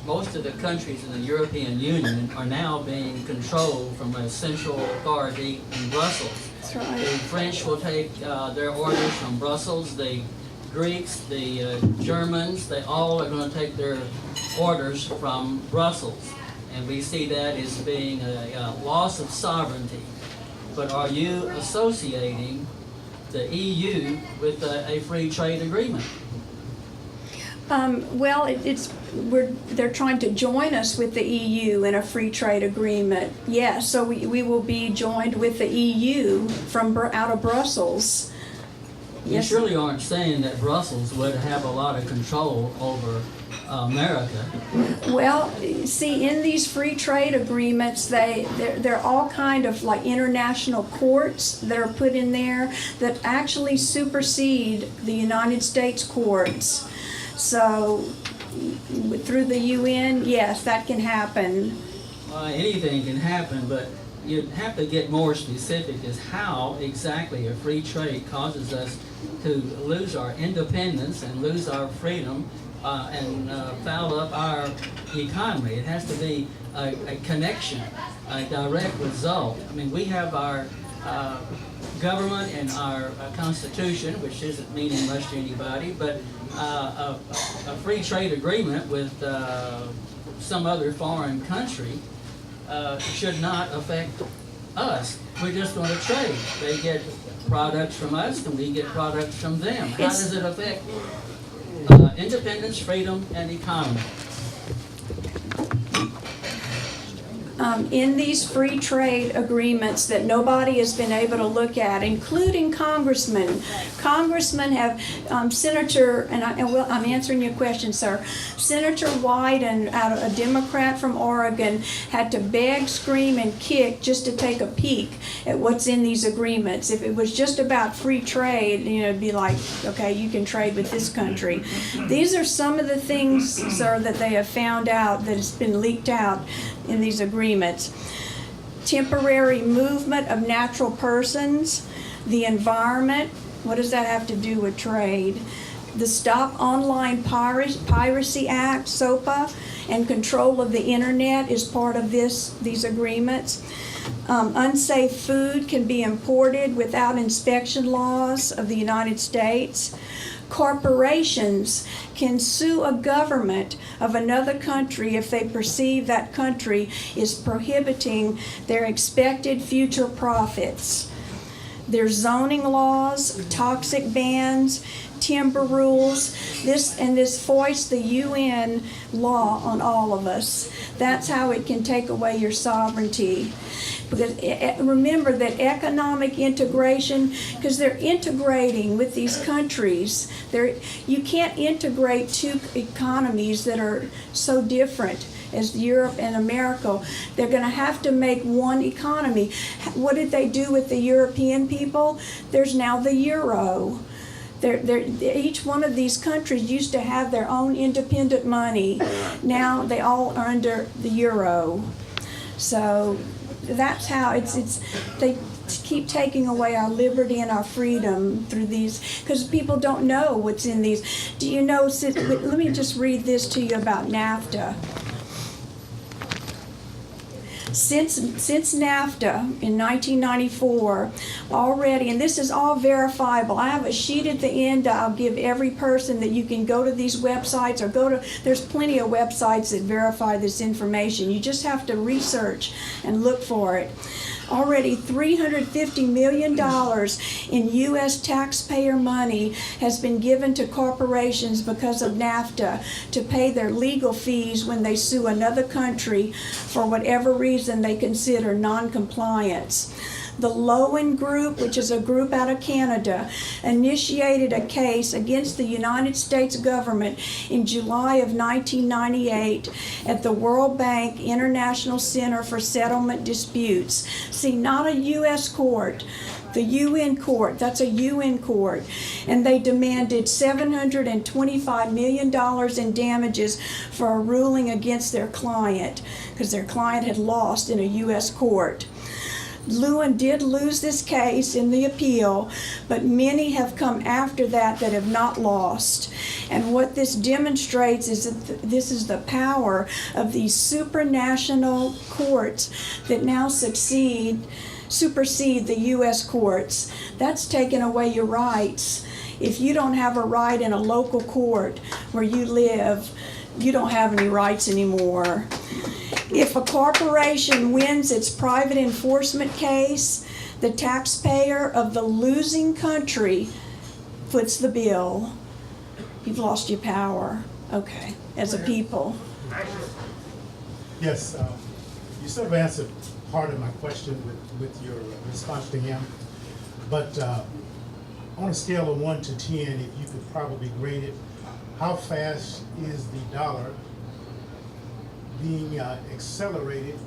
most of the countries in the European Union are now being controlled from a central authority in Brussels. That's right. The French will take their orders from Brussels. The Greeks, the Germans, they all are going to take their orders from Brussels. And we see that as being a loss of sovereignty. But are you associating the EU with a free trade agreement? Well, they're trying to join us with the EU in a free trade agreement. Yes, so we will be joined with the EU from out of Brussels. You Yes. surely aren't saying that Brussels would have a lot of control over America. Well, see, in these free trade agreements, they're all kind of like international courts that are put in there that actually supersede the United States courts. So through the UN, yes, that can happen. Anything can happen, but you'd have to get more specific as how exactly a free trade causes us to lose our independence and lose our freedom and foul up our economy. It has to be a connection, a direct result. I mean, we have our government and our Constitution, which isn't meaning much to anybody, but a free trade agreement with some other foreign country should not affect us. We're just going to trade. They get products from us and we get products from them. How does it affect independence, freedom, and economy? in these free trade agreements that nobody has been able to look at, including congressmen. Congressmen have, Senator, I'm answering your question, sir. Senator Wyden, a Democrat from Oregon, had to beg, scream, and kick just to take a peek at what's in these agreements. If it was just about free trade, it'd be like, okay, you can trade with this country. These are some of the things, sir, that they have found out that has been leaked out in these agreements. Temporary movement of natural persons, the environment, what does that have to do with trade? The Stop Online Piracy Act, SOPA, and control of the internet is part of these agreements. Unsafe food can be imported without inspection laws of the United States. Corporations can sue a government of another country if they perceive that country is prohibiting their expected future profits. There's zoning laws, toxic bans, timber rules. This foists the UN law on all of us. That's how it can take away your sovereignty. Because remember that economic integration, because they're integrating with these countries. You can't integrate two economies that are so different as Europe and America. They're going to have to make one economy. What did they do with the European people? There's now the euro. Each one of these countries used to have their own independent money. Now they all are under the euro. So that's how they keep taking away our liberty and our freedom through these, because people don't know what's in these. Do you know, let me just read this to you about NAFTA. Since NAFTA in 1994 already, and this is all verifiable. I have a sheet at the end I'll give every person that you can go to these websites or there's plenty of websites that verify this information. You just have to research and look for it. Already $350 million in U.S. taxpayer money has been given to corporations because of NAFTA to pay their legal fees when they sue another country for whatever reason they consider non-compliance. The Lowen Group, which is a group out of Canada, initiated a case against the United States government in July of 1998 at the World Bank International Center for Settlement Disputes. See, not a U.S. court, the UN court. That's a UN court. And they demanded $725 million in damages for a ruling against their client, because their client had lost in a U.S. court. Lewin did lose this case in the appeal, but many have come after that have not lost. And what this demonstrates is that this is the power of these supranational courts that now supersede the U.S. courts. That's taken away your rights. If you don't have a right in a local court where you live, you don't have any rights anymore. If a corporation wins its private enforcement case, the taxpayer of the losing country foots the bill. You've lost your power, okay, as a people. Yes, you sort of answered part of my question with your response to him, but on a scale of 1 to 10, if you could probably grade it, how fast is the dollar being accelerated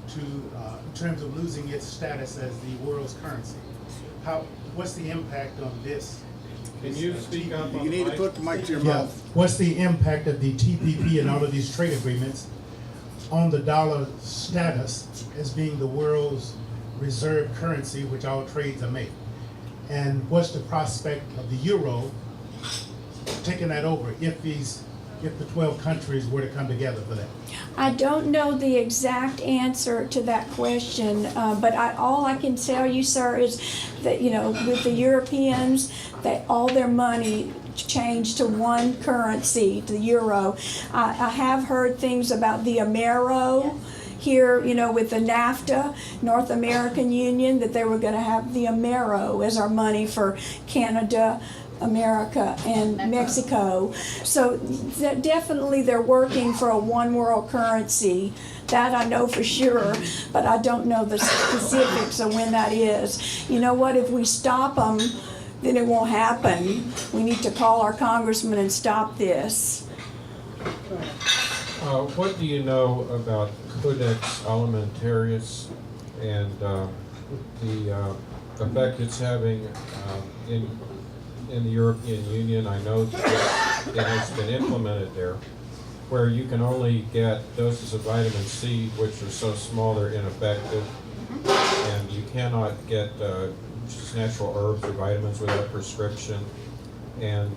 to in terms of losing its status as the world's currency? What's the impact on this? Can you speak up? You need to put the mic to your Yeah. mouth. What's the impact of the TPP and all of these trade agreements on the dollar status as being the world's reserve currency, which all trades are made? And what's the prospect of the euro taking that over if the 12 countries were to come together for that? I don't know the exact answer to that question, but all I can tell you, sir, is that, with the Europeans, that all their money changed to one currency, the euro. I have heard things about the Amero here, with the NAFTA, North American Union, that they were going to have the Amero as our money for Canada, America and Mexico. So definitely they're working for a one world currency. That I know for sure, but I don't know the specifics of when that is. You know what, if we stop them, then it won't happen. We need to call our congressman and stop this. What do you know about Codex Alimentarius and the effect it's having in the European Union? I know that it has been implemented there, where you can only get doses of vitamin C, which are so small they're ineffective, and you cannot get just natural herbs or vitamins without prescription. And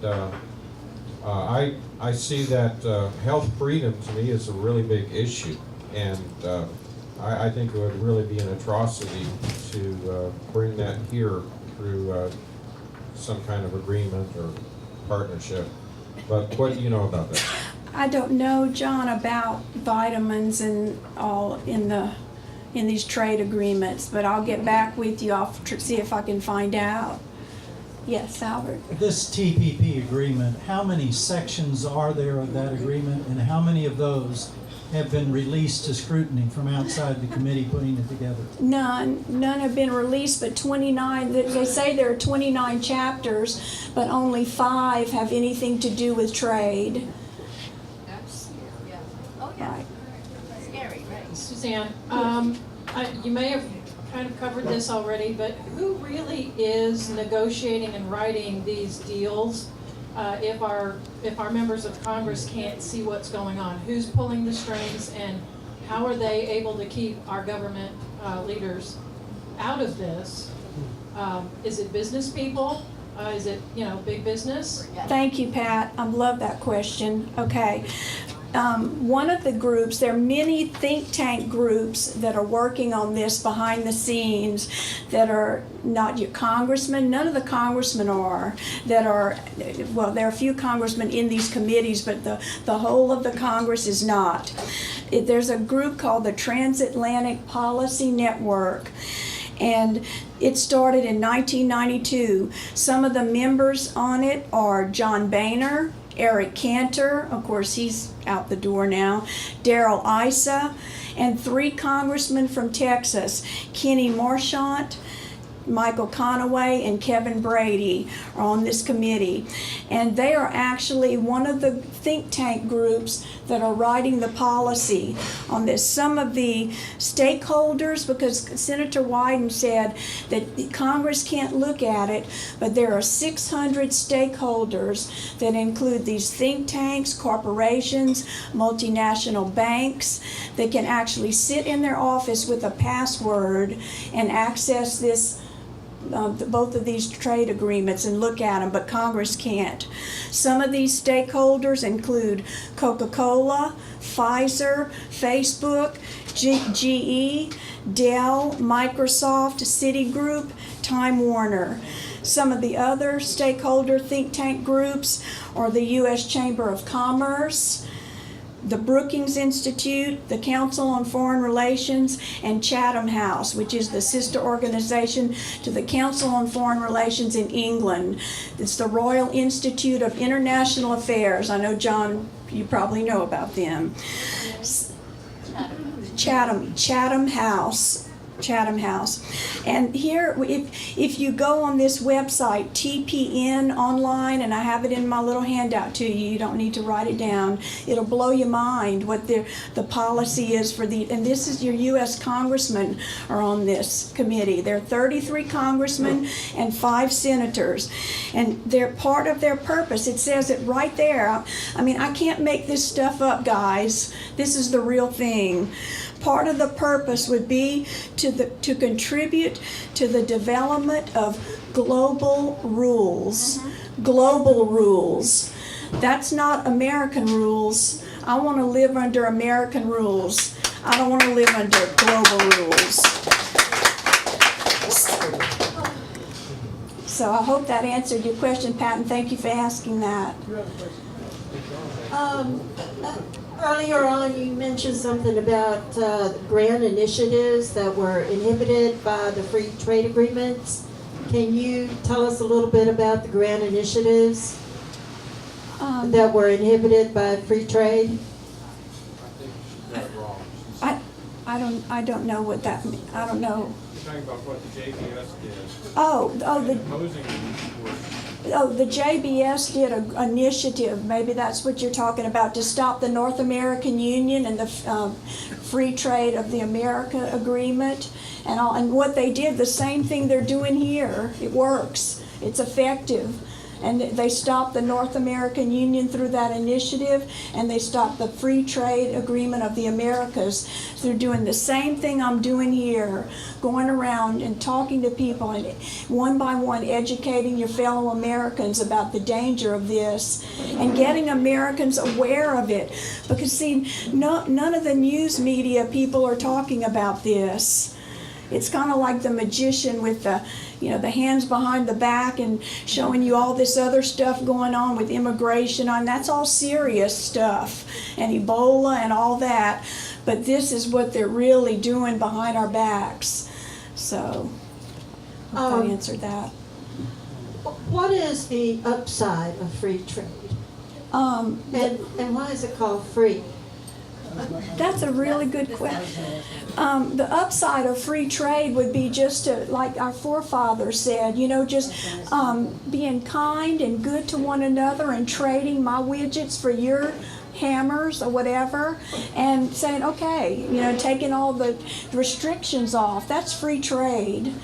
I see that health freedom to me is a really big issue, and I think it would really be an atrocity to bring that here through some kind of agreement or partnership. But what do you know about that? I don't know, John, about vitamins and all in these trade agreements, but I'll get back with you. I'll see if I can find out. Yes, Albert. This TPP agreement, how many sections are there of that agreement, and how many of those have been released to scrutiny from outside the committee putting it together? None have been released, but 29, they say there are 29 chapters, but only 5 have anything to do with trade. Right. Scary, right? Suzanne, you may have kind of covered this already, but who really is negotiating and writing these deals if our members of Congress can't see what's going on? Who's pulling the strings, and how are they able to keep our government leaders out of this? Is it business people? Is it, big business? Thank you, Pat. I love that question. Okay. One of the groups, there are many think tank groups that are working on this behind the scenes that are not your congressmen. None of the congressmen are. There are a few congressmen in these committees, but the whole of the Congress is not. There's a group called the Transatlantic Policy Network, and it started in 1992. Some of the members on it are John Boehner, Eric Cantor, of course he's out the door now, Darrell Issa, and 3 congressmen from Texas, Kenny Marchant, Michael Conaway, and Kevin Brady are on this committee. And they are actually one of the think tank groups that are writing the policy on this. Some of the stakeholders, because Senator Wyden said that Congress can't look at it, but there are 600 stakeholders that include these think tanks, corporations, multinational banks that can actually sit in their office with a password and access this both of these trade agreements and look at them, but Congress can't. Some of these stakeholders include Coca-Cola, Pfizer, Facebook, GE, Dell, Microsoft, Citigroup, Time Warner. Some of the other stakeholder think tank groups are the U.S. Chamber of Commerce, the Brookings Institute, the Council on Foreign Relations, and Chatham House, which is the sister organization to the Council on Foreign Relations in England. It's the Royal Institute of International Affairs. I know, John, you probably know about them. Chatham House. And here, if you go on this website, TPN online, and I have it in my little handout to you, you don't need to write it down, it'll blow your mind what the policy is for and this is your U.S. congressmen are on this committee. There are 33 congressmen and 5 senators, and they're part of their purpose. It says it right there. I mean, I can't make this stuff up, guys. This is the real thing. Part of the purpose would be to contribute to the development of global rules. Global rules. That's not American rules. I want to live under American rules. I don't want to live under global rules. So I hope that answered your question, Pat, and thank you for asking that. Earlier on, you mentioned something about grant initiatives that were inhibited by the free trade agreements. Can you tell us a little bit about the grant initiatives that were inhibited by free trade? I don't know what that means. I don't know. You're talking about what the JBS did. The JBS did an initiative, maybe that's what you're talking about, to stop the North American Union and the free trade of the America agreement and all. And what they did, the same thing they're doing here. It works. It's effective. And they stopped the North American Union through that initiative, and they stopped the free trade agreement of the Americas through doing the same thing I'm doing here, going around and talking to people and one by one educating your fellow Americans about the danger of this and getting Americans aware of it. Because see, none of the news media people are talking about this. It's kind of like the magician with the hands behind the back and showing you all this other stuff going on with immigration on. That's all serious stuff, and Ebola and all that. But this is what they're really doing behind our backs. So, I hope I answered that. What is the upside of free trade? And why is it called free? That's a really good question. The upside of free trade would be just to, like our forefathers said, just being kind and good to one another and trading my widgets for your hammers or whatever, and saying, okay, taking all the restrictions off. That's free trade.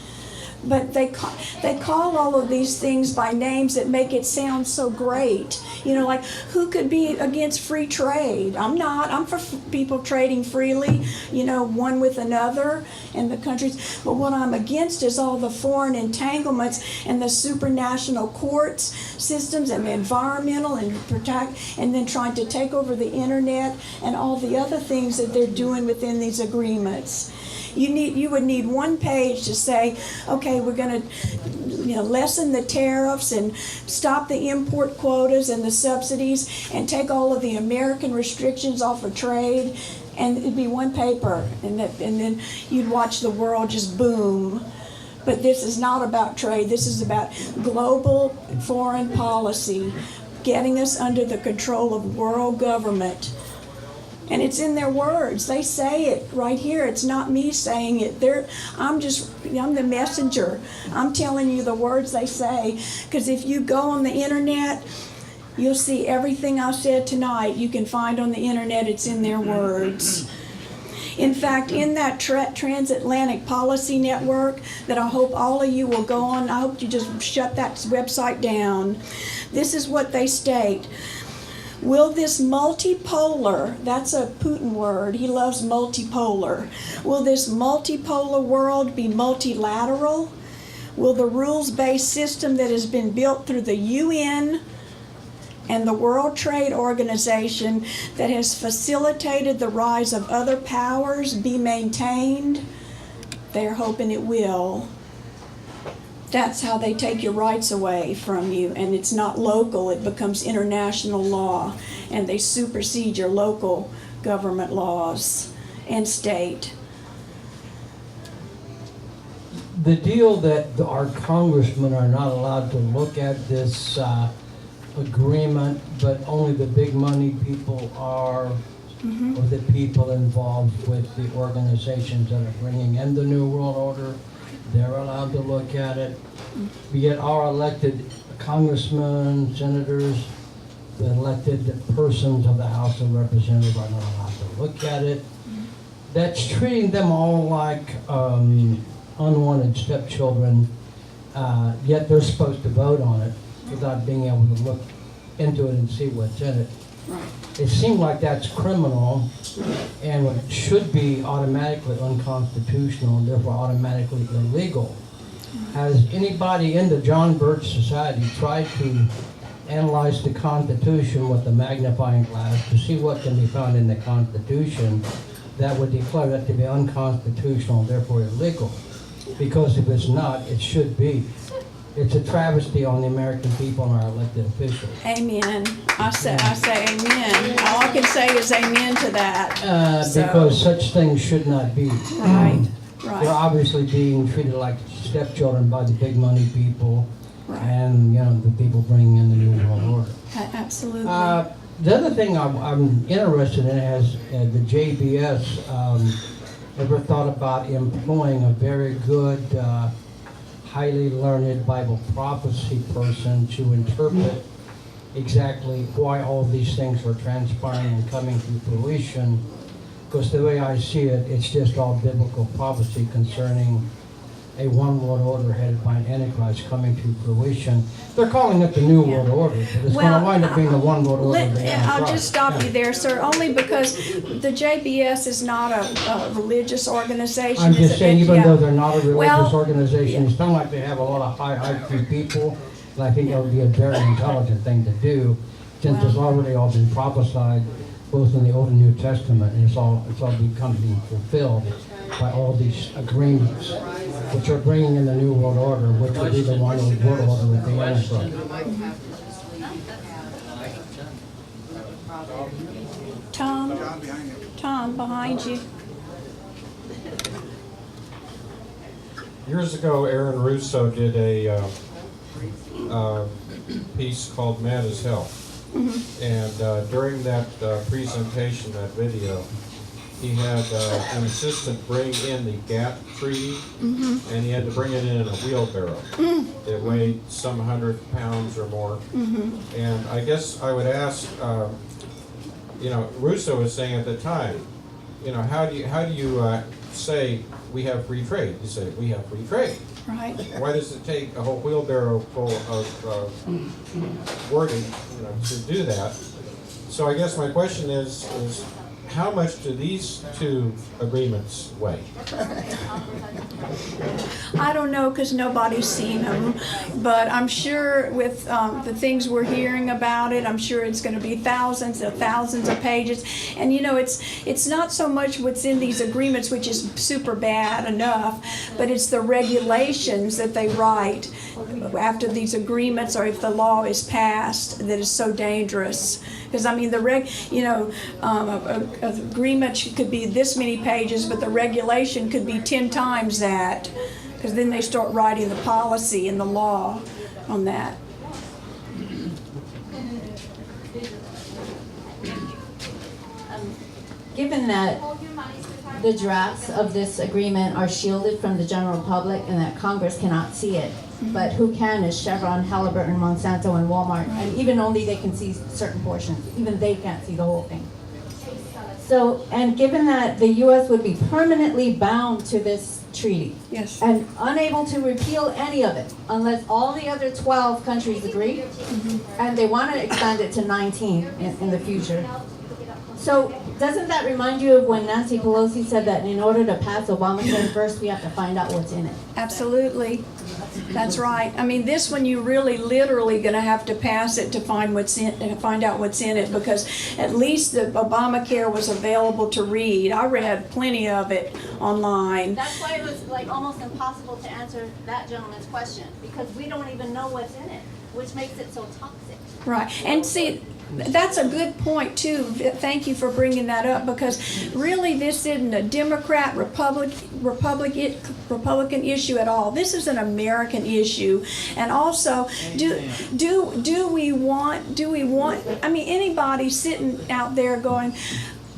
But they call all of these things by names that make it sound so great. Like, who could be against free trade? I'm not. I'm for people trading freely, one with another in the countries. But what I'm against is all the foreign entanglements and the supranational courts systems and the environmental and then trying to take over the internet and all the other things that they're doing within these agreements. You would need one page to say, okay, we're going to lessen the tariffs and stop the import quotas and the subsidies and take all of the American restrictions off of trade, and it'd be one paper, and then you'd watch the world just boom. But this is not about trade. This is about global foreign policy, getting us under the control of world government. And it's in their words. They say it right here. It's not me saying it. I'm the messenger. I'm telling you the words they say. Because if you go on the internet, you'll see everything I said tonight. You can find on the internet. It's in their words. In fact, in that Transatlantic Policy Network that I hope all of you will go on, I hope you just shut that website down. This is what they state. Will this multipolar, that's a Putin word, he loves multipolar. Will this multipolar world be multilateral? Will the rules-based system that has been built through the UN and the World Trade Organization that has facilitated the rise of other powers be maintained? They're hoping it will. That's how they take your rights away from you, and it's not local, it becomes international law, and they supersede your local government laws and state. The deal that our congressmen are not allowed to look at this agreement, but only the big money people are, or the people involved with the organizations that are bringing in the New World Order, they're allowed to look at it. Yet our elected congressmen, senators, the elected persons of the House of Representatives are not allowed to look at it. That's treating them all like unwanted stepchildren, yet they're supposed to vote on it without being able to look into it and see what's in it. It seems like that's criminal, and it should be automatically unconstitutional and therefore automatically illegal. Has anybody in the John Birch Society tried to analyze the Constitution with a magnifying glass to see what can be found in the Constitution that would declare it to be unconstitutional and therefore illegal? Because if it's not, it should be. It's a travesty on the American people and our elected officials. Amen. I say amen. All I can say is amen to that. Because such things should not be. Right. Right. They're obviously being treated like stepchildren by the big money people, Right. and the people bringing in the New World Order. Absolutely. The other thing I'm interested in is the JBS ever thought about employing a very good, highly learned Bible prophecy person to interpret exactly why all these things are transpiring and coming to fruition? Because the way I see it, it's just all biblical prophecy concerning a one world order headed by an Antichrist coming to fruition. They're calling it the New World Order, but it's going to wind up being the one world order of the Antichrist. I'll just stop you there, sir, only because the JBS is not a religious organization. I'm just saying, even though they're not a religious Well, organization, it sounds like they have a lot of high IQ people, and I think that would be a very intelligent thing to do, since it's already all been prophesied, both in the Old and New Testament, and it's all becoming fulfilled by all these agreements, which are bringing in the New World Order, which will be the one world order with the Antichrist. Tom, behind you. Years ago, Aaron Russo did a piece called Mad as Hell. And during that presentation, that video, he had an assistant bring in the GATT treaty, and he had to bring it in a wheelbarrow. It weighed some 100 pounds or more. And I guess I would ask, Russo was saying at the time, how do you say we have free trade? You say we have free trade. Right. Why does it take a whole wheelbarrow full of wording, to do that? So I guess my question is how much do these two agreements weigh? I don't know, because nobody's seen them, but I'm sure with the things we're hearing about it, I'm sure it's going to be thousands of pages. And it's not so much what's in these agreements, which is super bad enough, but it's the regulations that they write after these agreements, or if the law is passed, that is so dangerous. Because an agreement could be this many pages, but the regulation could be 10 times that. Because then they start writing the policy and the law on that. Given that the drafts of this agreement are shielded from the general public and that Congress cannot see it, but who can is Chevron, Halliburton, Monsanto, and Walmart, and even only they can see certain portions. Even they can't see the whole thing. So, and given that the U.S. would be permanently bound to this treaty, yes, and unable to repeal any of it unless all the other 12 countries agree, and they want to expand it to 19 in the future. So doesn't that remind you of when Nancy Pelosi said that in order to pass Obamacare first, we have to find out what's in it? Absolutely. That's right. I mean, this one you really literally going to have to pass it to find out what's in it, because at least the Obamacare was available to read. I read plenty of it online. That's why it was like almost impossible to answer that gentleman's question, because we don't even know what's in it, which makes it so toxic. Right. And see, that's a good point too. Thank you for bringing that up, because really this isn't a Democrat Republican issue at all. This is an American issue. And also, do we want I mean, anybody sitting out there going,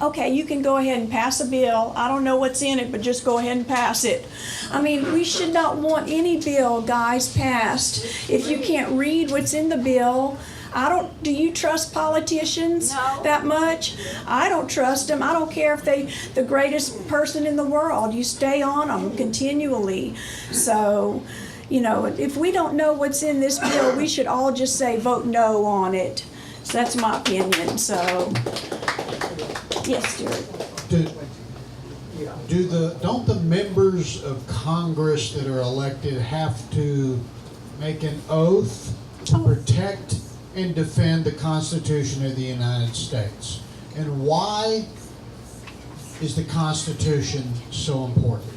okay, you can go ahead and pass a bill. I don't know what's in it, but just go ahead and pass it. I mean, we should not want any bill, guys, passed if you can't read what's in the bill. Do you trust politicians that much? I don't trust them. I don't care if they're the greatest person in the world. You stay on them continually. So, if we don't know what's in this bill, we should all just say vote no on it. So that's my opinion. So, yes, Stuart. Don't the members of Congress that are elected have to make an oath to protect and defend the Constitution of the United States? And why is the Constitution so important?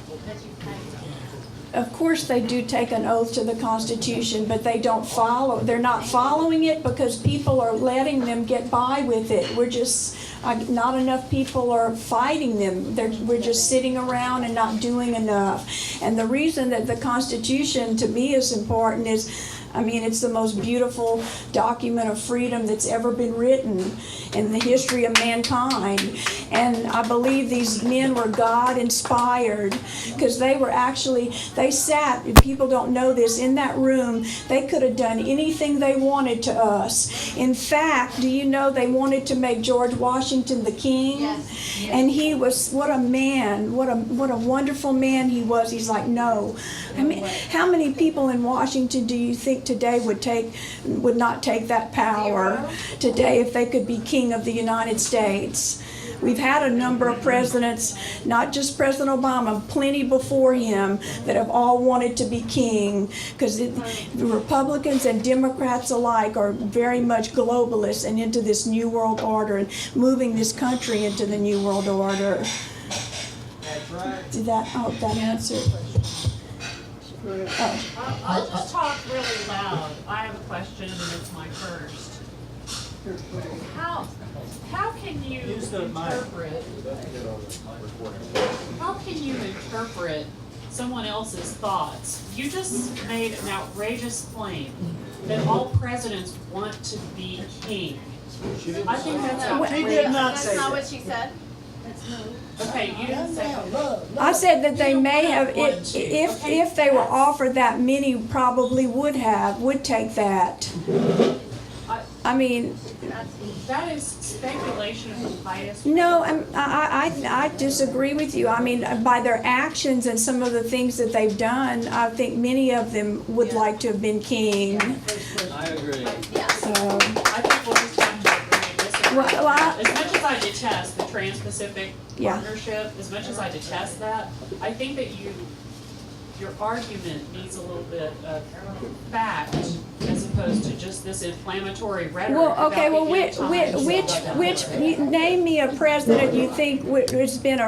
of course they do take an oath to the Constitution, but they don't follow, they're not following it because people are letting them get by with it. We're just, not enough people are fighting them. We're just sitting around and not doing enough. And the reason that the Constitution to me is important is, I mean, it's the most beautiful document of freedom that's ever been written in the history of mankind. And I believe these men were God-inspired because they sat, if people don't know this, in that room. They could have done anything they wanted to us. In fact, do you know they wanted to make George Washington the king? Yes. And he was, what a man, what a wonderful man he was. He's like, no. I mean, how many people in Washington do you think today would not take that power today if they could be king of the United States? We've had a number of presidents, not just President Obama, plenty before him, that have all wanted to be king, because the Republicans and Democrats alike are very much globalists and into this new world order and moving this country into the new world order. Did that answer? I'll just talk really loud. I have a question, and it's my first. How can you interpret someone else's thoughts? You just made an outrageous claim that all presidents want to be king. I think that's outrageous. She did not say That's not that. what she said? Okay, you didn't say that. I said that they may have, if they were offered that many, probably would take that. I mean, that is speculation of the highest. no, I disagree with you. I mean, by their actions and some of the things that they've done, I think many of them would like to have been king. I agree. So, I think we'll just have to agree and disagree. Well, As much as I detest the Trans-Pacific Yeah. Partnership, as much as I detest that, I think that your argument needs a little bit of fact as opposed to just this inflammatory rhetoric. well, okay, about well, the which, name me a president you think has been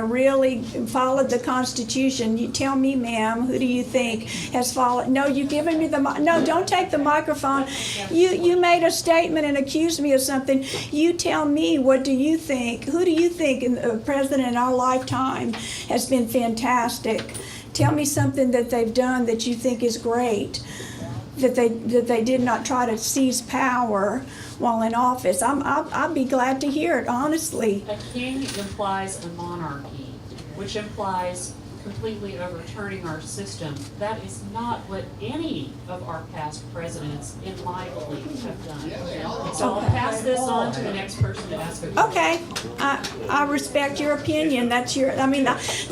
followed the Constitution. You tell me, ma'am, who do you think has followed? No, you giving me no, don't take the microphone. You made a statement and accused me of something. You tell me, what do you think? Who do you think a president in our lifetime has been fantastic? Tell me something that they've done that you think is great, that they did not try to seize power while in office. I'd be glad to hear it, honestly. A king implies a monarchy, which implies completely overturning our system. That is not what any of our past presidents, in my belief, have done. So I'll pass this on to the next person to ask a question. Okay, I respect your opinion. That's you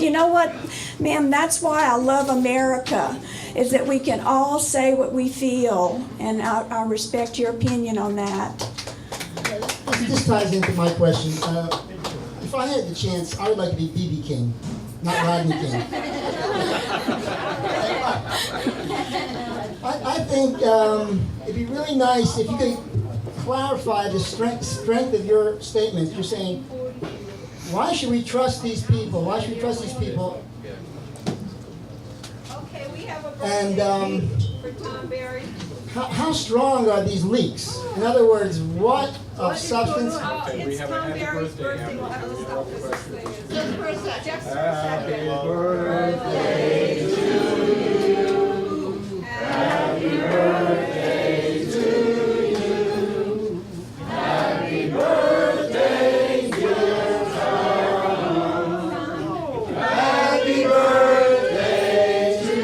know what, ma'am, that's why I love America, is that we can all say what we feel, and I respect your opinion on that. This ties into my question. If I had the chance, I would like to be B.B. King, not Rodney King. I think it'd be really nice if you could clarify the strength of your statements. You're saying, why should we trust these people? Why should we trust these people? Okay, we have a And for Tom Berry. how strong are these leaks? In other words, what of substance? It's Tom Berry's birthday. We'll have to stop this thing. Just for a second. Just for a second. Happy birthday to you. Happy birthday to you. Happy birthday, dear Tom. Happy birthday to you.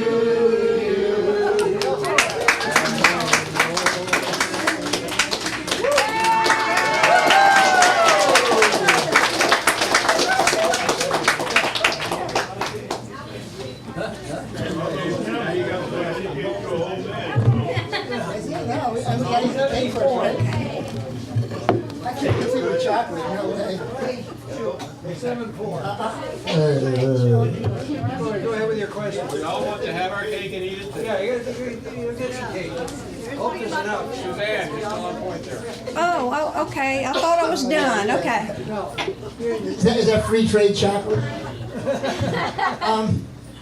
Chocolate, no way. 7-4. Go ahead with your question. We all want to have our cake and eat it too. Yeah, you get some cake. Hope this is enough. Suzanne, you're still on point there. Oh, okay. I thought I was done. Okay. Is that free trade chocolate?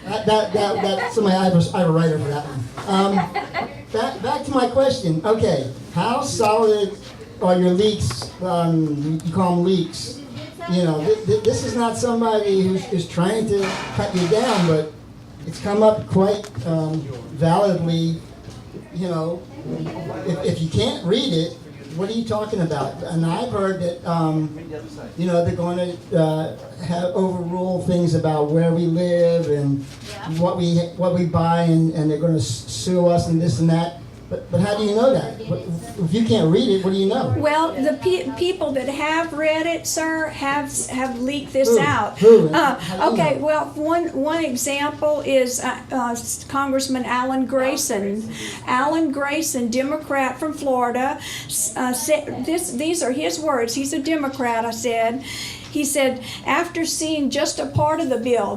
Somebody, I have a writer for that one. Back to my question. Okay, how solid are your leaks? You call them leaks. You know, this is not somebody who's trying to cut you down, but it's come up quite validly. You know, if you can't read it, what are you talking about? And I've heard that, you know, they're going to overrule things about where we live and what we buy, and they're going to sue us and this and that. But how do you know that? If you can't read it, what do you know? Well, the people that have read it, sir, have leaked this out. Who? Okay, well, one example is Congressman Alan Grayson. Alan Grayson, Democrat from Florida, said these are his words. He's a Democrat, I said. He said, after seeing just a part of the bill,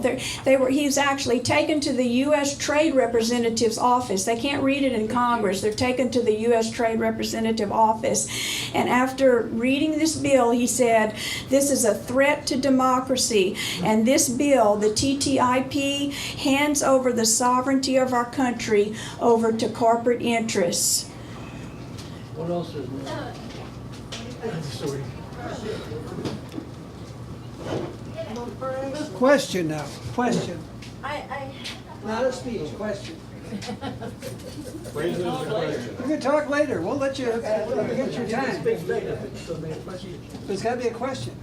he's actually taken to the U.S. Trade Representative's office. They can't read it in Congress. They're taken to the U.S. Trade Representative office. And after reading this bill, he said, this is a threat to democracy. And this bill, the TTIP, hands over the sovereignty of our country over to corporate interests. What else is there? Question now. Question. Not a speech. Question. Phrases or questions? You can talk later. We'll let you get your time. There's got to be a question.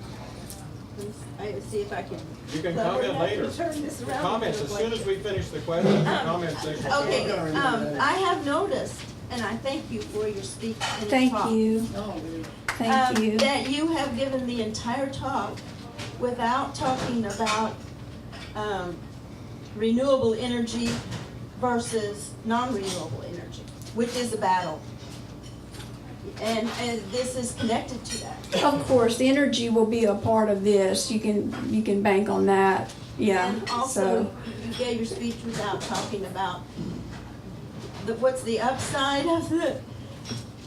I see if I can. You can comment later. Turn this around. Comments, as soon as we finish the question, the comment section. Okay, I have noticed, and I thank you for your speech and your Thank talk. you. Thank you. That you have given the entire talk without talking about renewable energy versus non-renewable energy, which is a battle. And this is connected to that. Of course, the energy will be a part of this. You can bank on that. Yeah. And also, you gave your speech without talking about what's the upside of the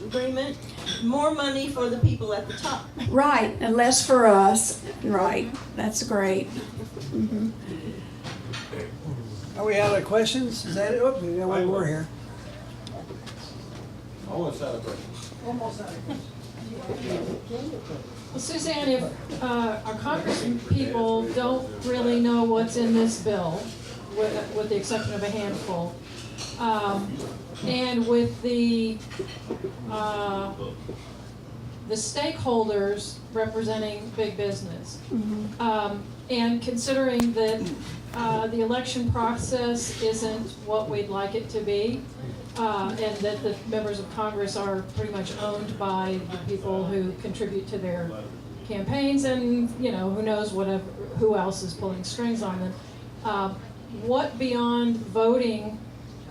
agreement? More money for the people at the top. Right, and less for us. Right. That's great. Mm-hmm. Are we out of questions? Is that it? Oh, we got one more here. Almost out of questions. Almost out of questions. Well, Suzanne, if our Congress people don't really know what's in this bill, with the exception of a handful, and with the stakeholders representing big business, and considering that the election process isn't what we'd like it to be, and that the members of Congress are pretty much owned by the people who contribute to their campaigns, and who knows who else is pulling strings on them. What beyond voting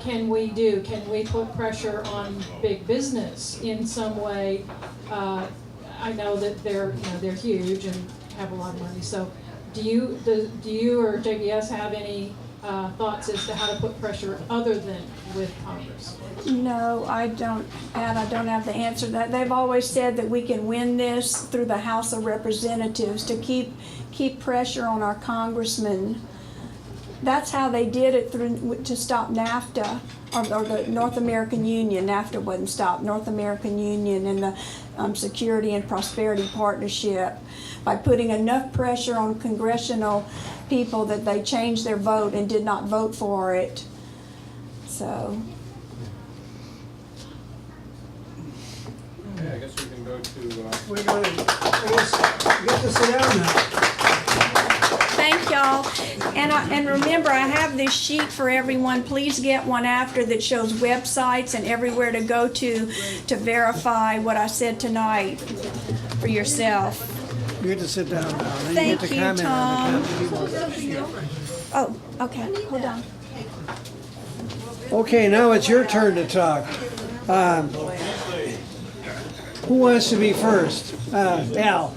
can we do? Can we put pressure on big business in some way? I know that they're huge and have a lot of money. So, do you or JBS have any thoughts as to how to put pressure other than with Congress? No, I don't. Pat, I don't have the answer to that. They've always said that we can win this through the House of Representatives to keep pressure on our congressmen. That's how they did it to stop NAFTA, or the North American Union. NAFTA wasn't stopped. North American Union and the Security and Prosperity Partnership, by putting enough pressure on congressional people that they changed their vote and did not vote for it. So. Okay, I guess we can go to. We're going to get to sit down now. Thank y'all. And remember, I have this sheet for everyone. Please get one after that shows websites and everywhere to go to verify what I said tonight for yourself. You get to sit down now. Then Thank you get to you, comment Tom. on the Oh, okay. Hold on. Okay, now it's your turn to talk. Who wants to be first? Al.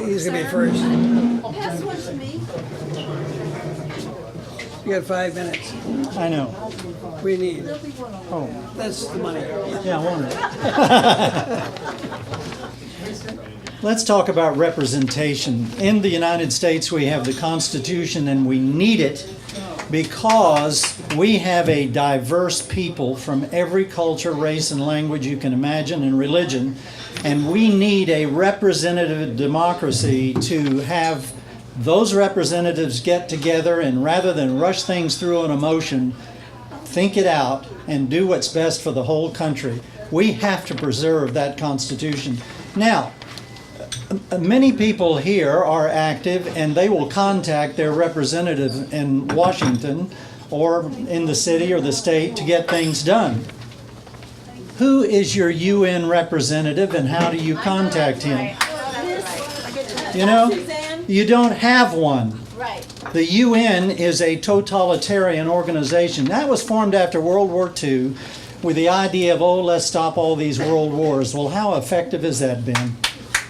He's going to be first. Pass one to me. You got 5 minutes. I know. We need. Oh. That's the money. Yeah, I want it. Let's talk about representation. In the United States, we have the Constitution, and we need it because we have a diverse people from every culture, race, and language you can imagine, and religion, and we need a representative democracy to have those representatives get together and rather than rush things through an emotion, think it out and do what's best for the whole country. We have to preserve that Constitution. Now, many people here are active and they will contact their representative in Washington or in the city or the state to get things done. Who is your UN representative and how do you contact him? You know, you don't have one. The UN is a totalitarian organization. That was formed after World War II with the idea of, oh, let's stop all these world wars. Well, how effective has that been?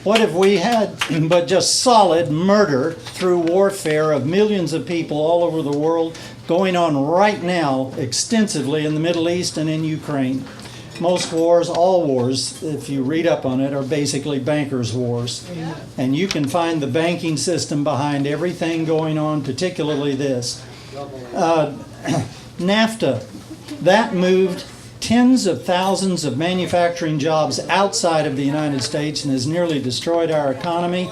What have we had but just solid murder through warfare of millions of people all over the world going on right now extensively in the Middle East and in Ukraine. Most wars, all wars, if you read up on it, are basically bankers' wars. And you can find the banking system behind everything going on, particularly this. NAFTA, that moved tens of thousands of manufacturing jobs outside of the United States and has nearly destroyed our economy.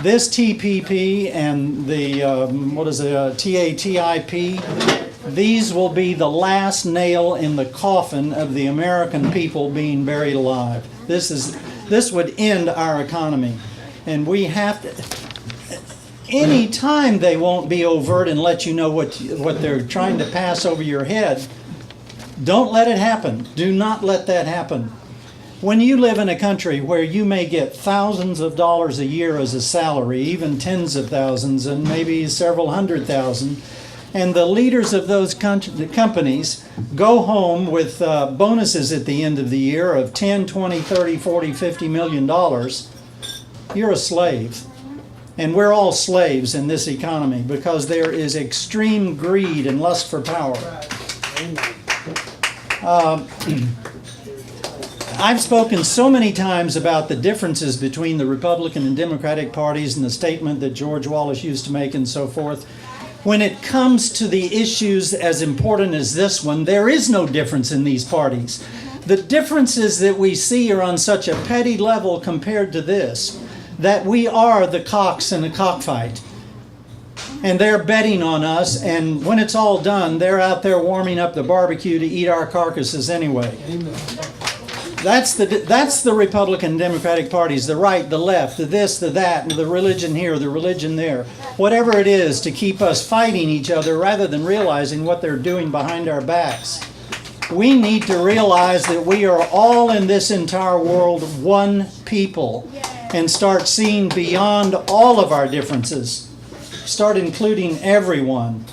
This TPP and the, TTIP, these will be the last nail in the coffin of the American people being buried alive. This would end our economy. And we have to, any time they won't be overt and let you know what they're trying to pass over your head, don't let it happen. Do not let that happen. When you live in a country where you may get thousands of dollars a year as a salary, even tens of thousands and maybe several hundred thousand, and the leaders of those companies go home with bonuses at the end of the year of 10, 20, 30, 40, 50 million dollars, you're a slave. And we're all slaves in this economy because there is extreme greed and lust for power. I've spoken so many times about the differences between the Republican and Democratic parties and the statement that George Wallace used to make and so forth. When it comes to the issues as important as this one, there is no difference in these parties. The differences that we see are on such a petty level compared to this, that we are the cocks in a cockfight. And they're betting on us, and when it's all done, they're out there warming up the barbecue to eat our carcasses anyway. That's the Republican Democratic parties, the right, the left, the this, the that, the religion here, the religion there. Whatever it is to keep us fighting each other rather than realizing what they're doing behind our backs. We need to realize that we are all in this entire world one people and start seeing beyond all of our differences. Start including everyone.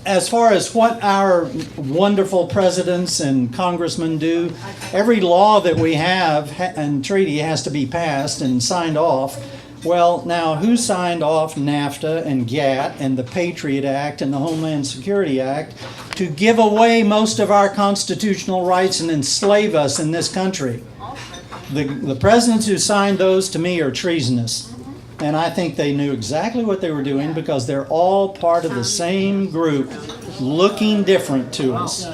As far as what our wonderful presidents and congressmen do, every law that we have and treaty has to be passed and signed off. Well, now who signed off NAFTA and GATT and the Patriot Act and the Homeland Security Act to give away most of our constitutional rights and enslave us in this country? The presidents who signed those, to me, are treasonous. And I think they knew exactly what they were doing because they're all part of the same group looking different to us.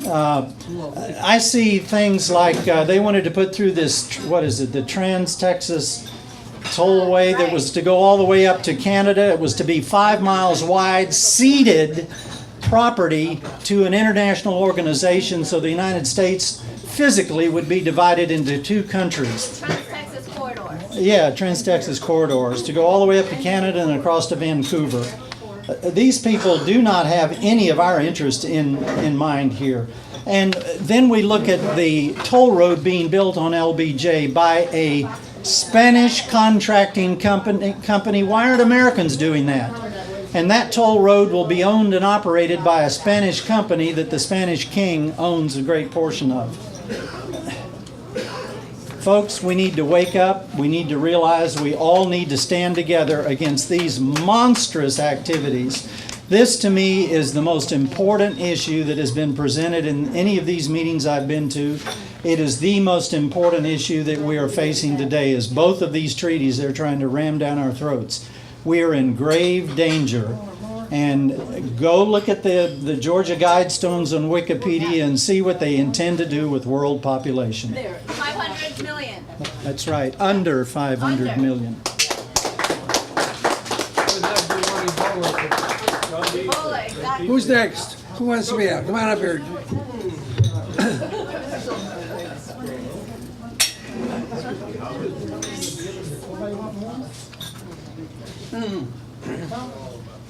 I see things like they wanted to put through this, the Trans-Texas tollway that was to go all the way up to Canada. It was to be 5 miles wide, ceded property to an international organization so the United States physically would be divided into two countries. Yeah, Trans-Texas corridors to go all the way up to Canada and across to Vancouver. These people do not have any of our interest in mind here. And then we look at the toll road being built on LBJ by a Spanish contracting company. Why aren't Americans doing that? And that toll road will be owned and operated by a Spanish company that the Spanish king owns a great portion of. Folks, we need to wake up. We need to realize we all need to stand together against these monstrous activities. This, to me, is the most important issue that has been presented in any of these meetings I've been to. It is the most important issue that we are facing today, is both of these treaties they're trying to ram down our throats. we are in grave danger. And go look at the Georgia Guidestones on Wikipedia and see what they intend to do with world population. 500 million. That's right, under 500 million. Who's next? Who wants to be out? Come on up here.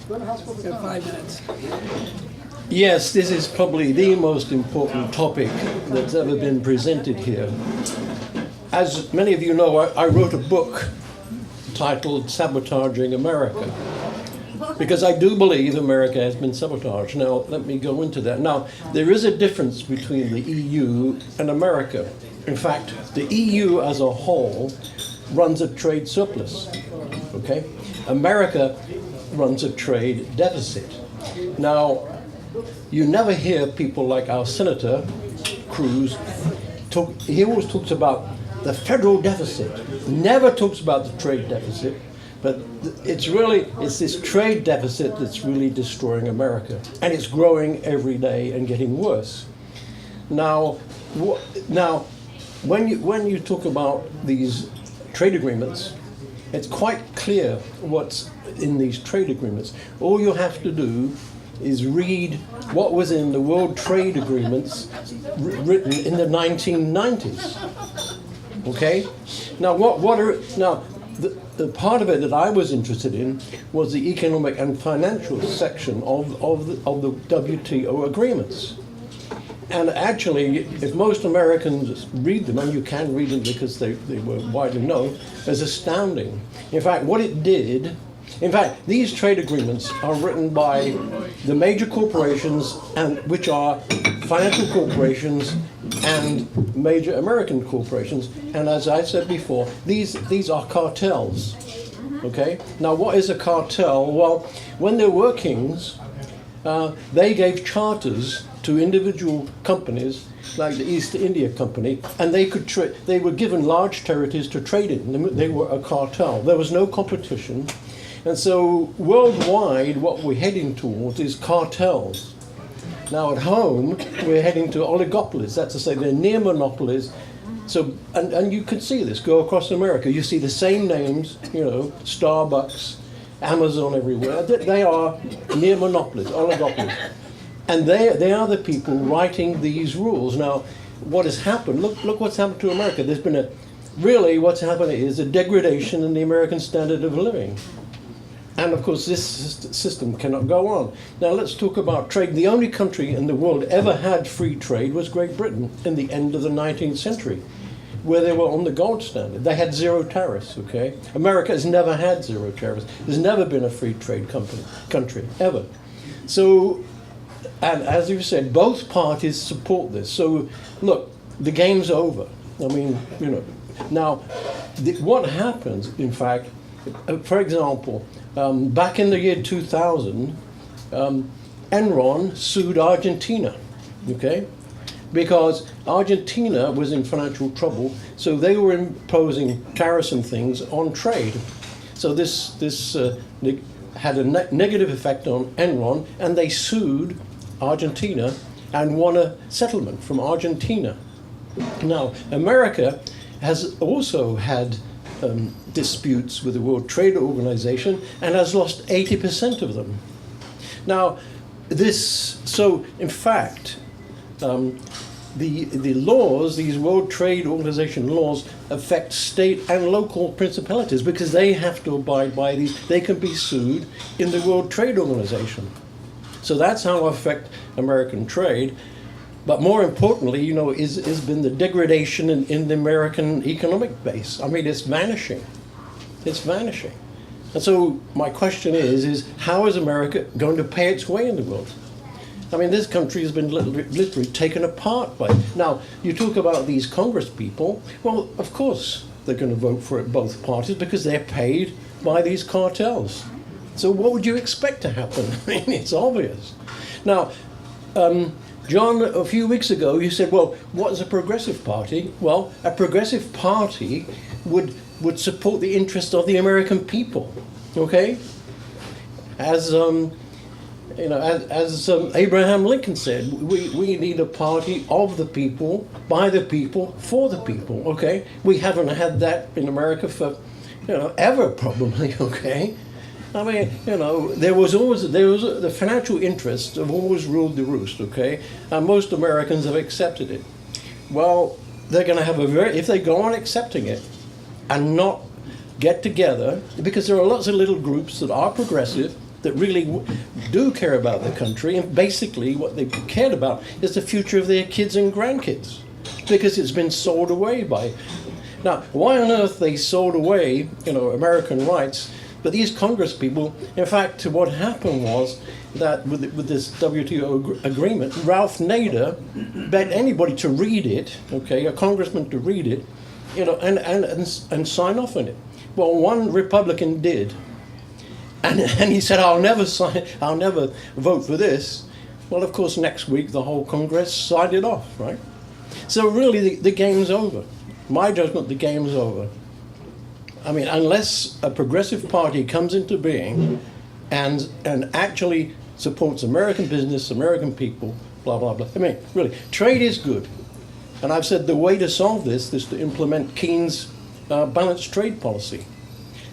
You have 5 minutes. Yes, this is probably the most important topic that's ever been presented here. As many of you know, I wrote a book titled Sabotaging America, because I do believe America has been sabotaged. Now, let me go into that. Now, there is a difference between the EU and America. In fact, the EU as a whole runs a trade surplus, okay? America runs a trade deficit. Now, you never hear people like our Senator Cruz talk. He always talks about the federal deficit, never talks about the trade deficit, but it's this trade deficit that's really destroying America, and it's growing every day and getting worse. Now, when you talk about these trade agreements, it's quite clear what's in these trade agreements. All you have to do is read what was in the World Trade Agreements written in the 1990s. Okay? Now, the part of it that I was interested in was the economic and financial section of the WTO agreements. And actually, if most Americans read them, and you can read them because they were widely known, it's astounding. In fact, what it did, these trade agreements are written by the major corporations, and which are financial corporations and major American corporations. And as I said before, these are cartels. Okay? Now, what is a cartel? Well, when there were kings, they gave charters to individual companies like the East India Company, and they were given large territories to trade in. They were a cartel. There was no competition. And so worldwide, what we're heading towards is cartels. Now at home, we're heading to oligopolies. That's to say, they're near monopolies. So, and you can see this, go across America. You see the same names, Starbucks, Amazon everywhere. They are near monopolies, oligopolies. And they are the people writing these rules. Now, what has happened, look what's happened to America. There's been what's happened is a degradation in the American standard of living. And of course, this system cannot go on. Now let's talk about trade. The only country in the world ever had free trade was Great Britain in the end of the 19th century, where they were on the gold standard. They had zero tariffs, okay? America has never had zero tariffs. There's never been a free trade country, ever. So, and as you said, both parties support this. So, look, the game's over. I mean, Now, what happens, in fact, for example, back in the year 2000, Enron sued Argentina, okay? Because Argentina was in financial trouble, so they were imposing tariffs and things on trade. So this had a negative effect on Enron, and they sued Argentina and won a settlement from Argentina. Now, America has also had disputes with the World Trade Organization and has lost 80% of them. Now, in fact, the laws, these World Trade Organization laws, affect state and local principalities because they have to abide by these. They can be sued in the World Trade Organization. So that's how it affects American trade. But more importantly, has been the degradation in the American economic base. I mean, it's vanishing. It's vanishing. And so my question is how is America going to pay its way in the world? I mean, this country has been literally taken apart by it. Now, you talk about these Congress people. Well, of course they're going to vote for it, both parties, because they're paid by these cartels. So what would you expect to happen? I mean, it's obvious. Now, John, a few weeks ago, you said, well, what is a progressive party? Well, a progressive party would support the interests of the American people. okay? As as Abraham Lincoln said, we need a party of the people, by the people, for the people, okay? We haven't had that in America for, ever probably, okay? I mean, there was the financial interests have always ruled the roost, okay? And most Americans have accepted it. Well, they're going to have if they go on accepting it and not get together, because there are lots of little groups that are progressive, that really do care about the country, and basically what they cared about is the future of their kids and grandkids, because it's been sold away by. Now, why on earth they sold away, American rights? But these Congress people, in fact, what happened was that with this WTO agreement, Ralph Nader begged anybody to read it, okay, a congressman to read it, and sign off on it. Well, one Republican did. And he said, I'll never vote for this. Well, of course, next week the whole Congress signed it off, right? So really, the game's over. My judgment, the game's over. I mean, unless a progressive party comes into being and actually supports American business, American people, blah, blah, blah. I mean, really, trade is good. And I've said the way to solve this is to implement Keynes' balanced trade policy.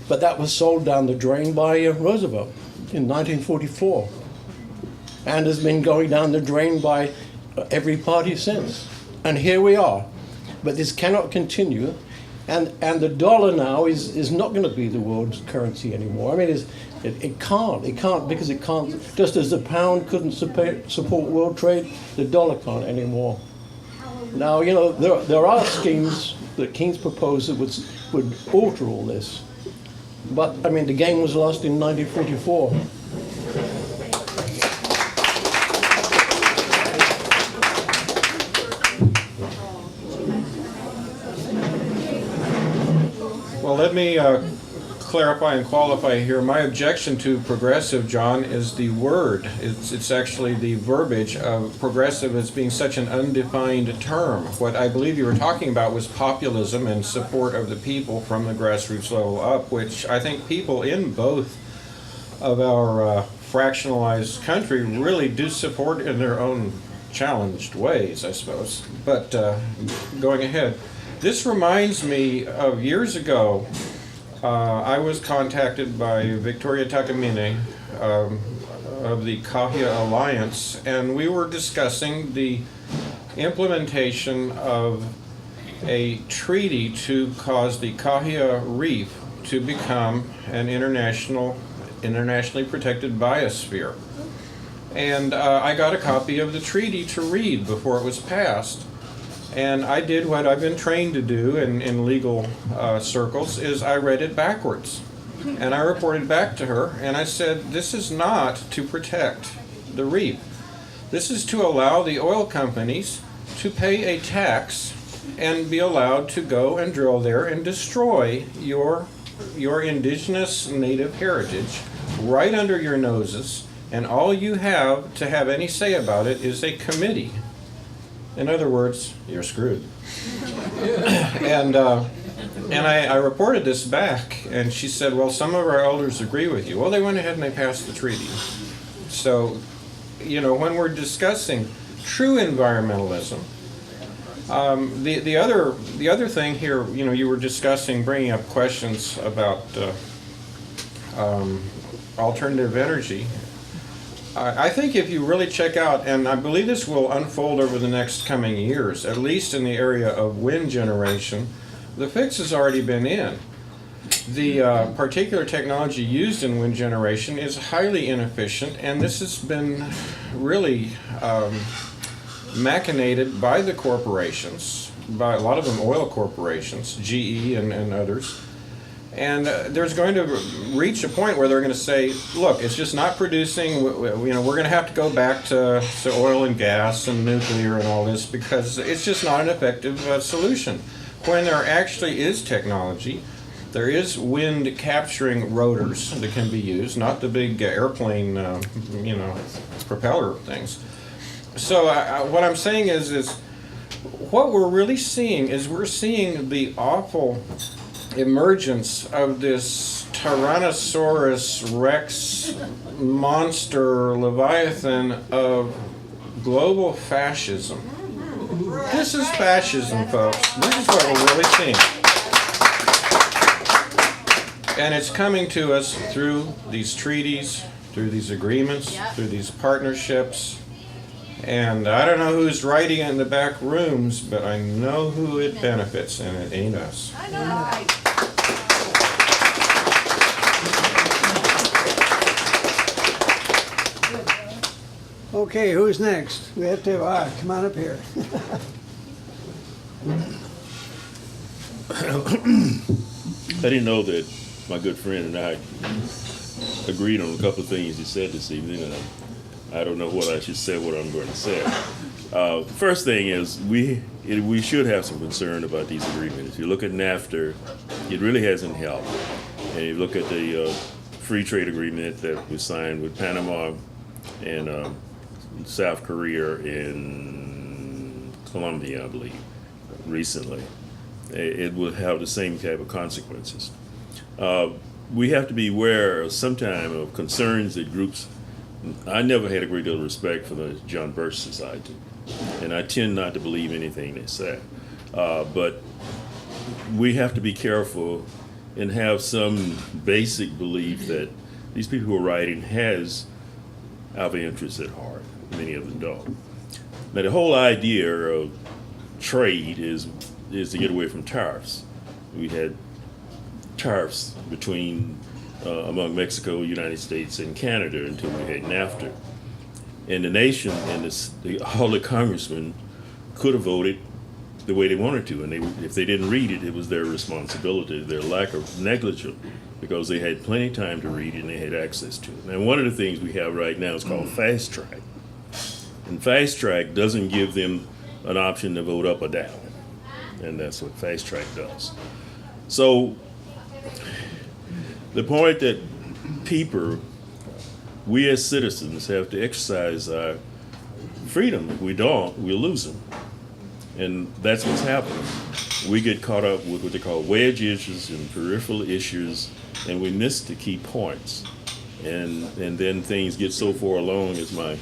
But that was sold down the drain by Roosevelt in 1944, and has been going down the drain by every party since. And here we are. But this cannot continue, and the dollar now is not going to be the world's currency anymore. I mean, it can't because it can't. Just as the pound couldn't support world trade, the dollar can't anymore. Now, there are schemes that Keynes proposed that would alter all this. But, I mean, the game was lost in 1944. Well, let me clarify and qualify here. My objection to progressive, John, is the word. It's actually the verbiage of progressive as being such an undefined term. What I believe you were talking about was populism and support of the people from the grassroots level up, which I think people in both of our fractionalized country really do support in their own challenged ways, I suppose. But going ahead, this reminds me of years ago. I was contacted by Victoria Takamine of the Kahia Alliance, and we were discussing the implementation of a treaty to cause the Kahia Reef to become an internationally protected biosphere. And I got a copy of the treaty to read before it was passed. And I did what I've been trained to do in legal circles, is I read it backwards. And I reported back to her, and I said, this is not to protect the reef. This is to allow the oil companies to pay a tax and be allowed to go and drill there and destroy your indigenous native heritage right under your noses, and all you have to have any say about it is a committee. In other words, you're screwed. And I reported this back, and she said, well, some of our elders agree with you. Well, they went ahead and they passed the treaty. So, when we're discussing true environmentalism, the other thing here, you were discussing, bringing up questions about alternative energy. I think if you really check out, and I believe this will unfold over the next coming years, at least in the area of wind generation, the fix has already been in. The particular technology used in wind generation is highly inefficient, and this has been really machinated by the corporations, by a lot of them oil corporations, GE and others. And there's going to reach a point where they're going to say, look, it's just not producing, we're going to have to go back to oil and gas and nuclear and all this, because it's just not an effective solution. When there actually is technology, there is wind capturing rotors that can be used, not the big airplane, propeller things. So what I'm saying is what we're really seeing is we're seeing the awful emergence of this Tyrannosaurus Rex monster leviathan of global fascism. This is fascism, folks. This is what we're really seeing. And it's coming to us through these treaties, through these agreements, through these partnerships. And I don't know who's writing it in the back rooms, but I know who it benefits, and it ain't us. I know, right? Okay, who's next? We have to have, come on up here. I didn't know that my good friend and I agreed on a couple of things he said this evening, and I don't know what I should say, what I'm going to say. The first thing is we should have some concern about these agreements. If you look at NAFTA, it really hasn't helped. And you look at the free trade agreement that was signed with Panama and South Korea and Colombia, I believe, recently. It will have the same type of consequences. We have to be aware sometime of concerns that groups. I never had a great deal of respect for the John Birch Society, and I tend not to believe anything they say. But we have to be careful and have some basic belief that these people who are writing has our interests at heart. Many of them don't. Now, the whole idea of trade is to get away from tariffs. We had tariffs between among Mexico, United States, and Canada until we had NAFTA. And the nation and all the congressmen could have voted the way they wanted to, and if they didn't read it, it was their responsibility, their lack of negligence, because they had plenty of time to read it and they had access to it. Now, one of the things we have right now is called fast track. And fast track doesn't give them an option to vote up or down. And that's what fast track does. So the point that people, we as citizens have to exercise our freedom. If we don't, we'll lose them. And that's what's happening. We get caught up with what they call wedge issues and peripheral issues, and we miss the key points. And then things get so far along, as my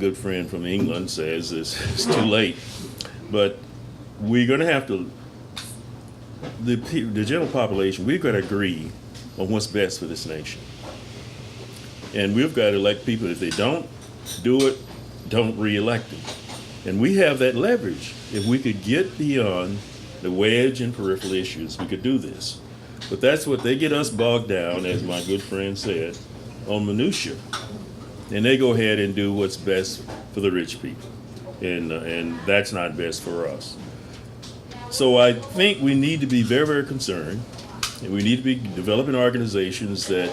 good friend from England says, it's too late. But we're going to have to, the general population, we've got to agree on what's best for this nation. And we've got to elect people. If they don't do it, don't re-elect them. And we have that leverage. If we could get beyond the wedge and peripheral issues, we could do this. But that's what they get us bogged down, as my good friend said, on minutia. And they go ahead and do what's best for the rich people. And that's not best for us. So I think we need to be very, very concerned. And we need to be developing organizations that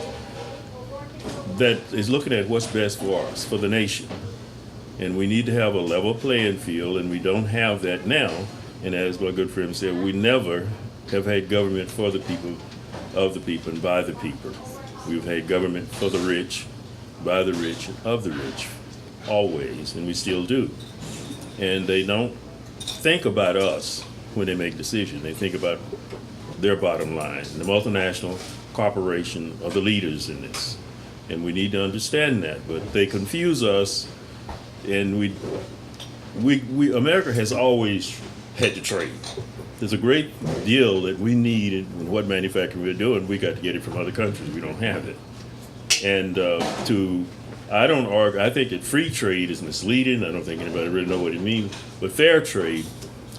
is looking at what's best for us, for the nation. And we need to have a level playing field, and we don't have that now. And as my good friend said, we never have had government for the people, of the people, and by the people. We've had government for the rich, by the rich, and of the rich, always, and we still do. And they don't think about us when they make decisions. They think about their bottom line. The multinational corporation are the leaders in this. And we need to understand that, but they confuse us. And we America has always had to trade. There's a great deal that we need in what manufacturing we're doing. We got to get it from other countries. We don't have it. And I don't argue. I think that free trade is misleading. I don't think anybody really know what it means. But fair trade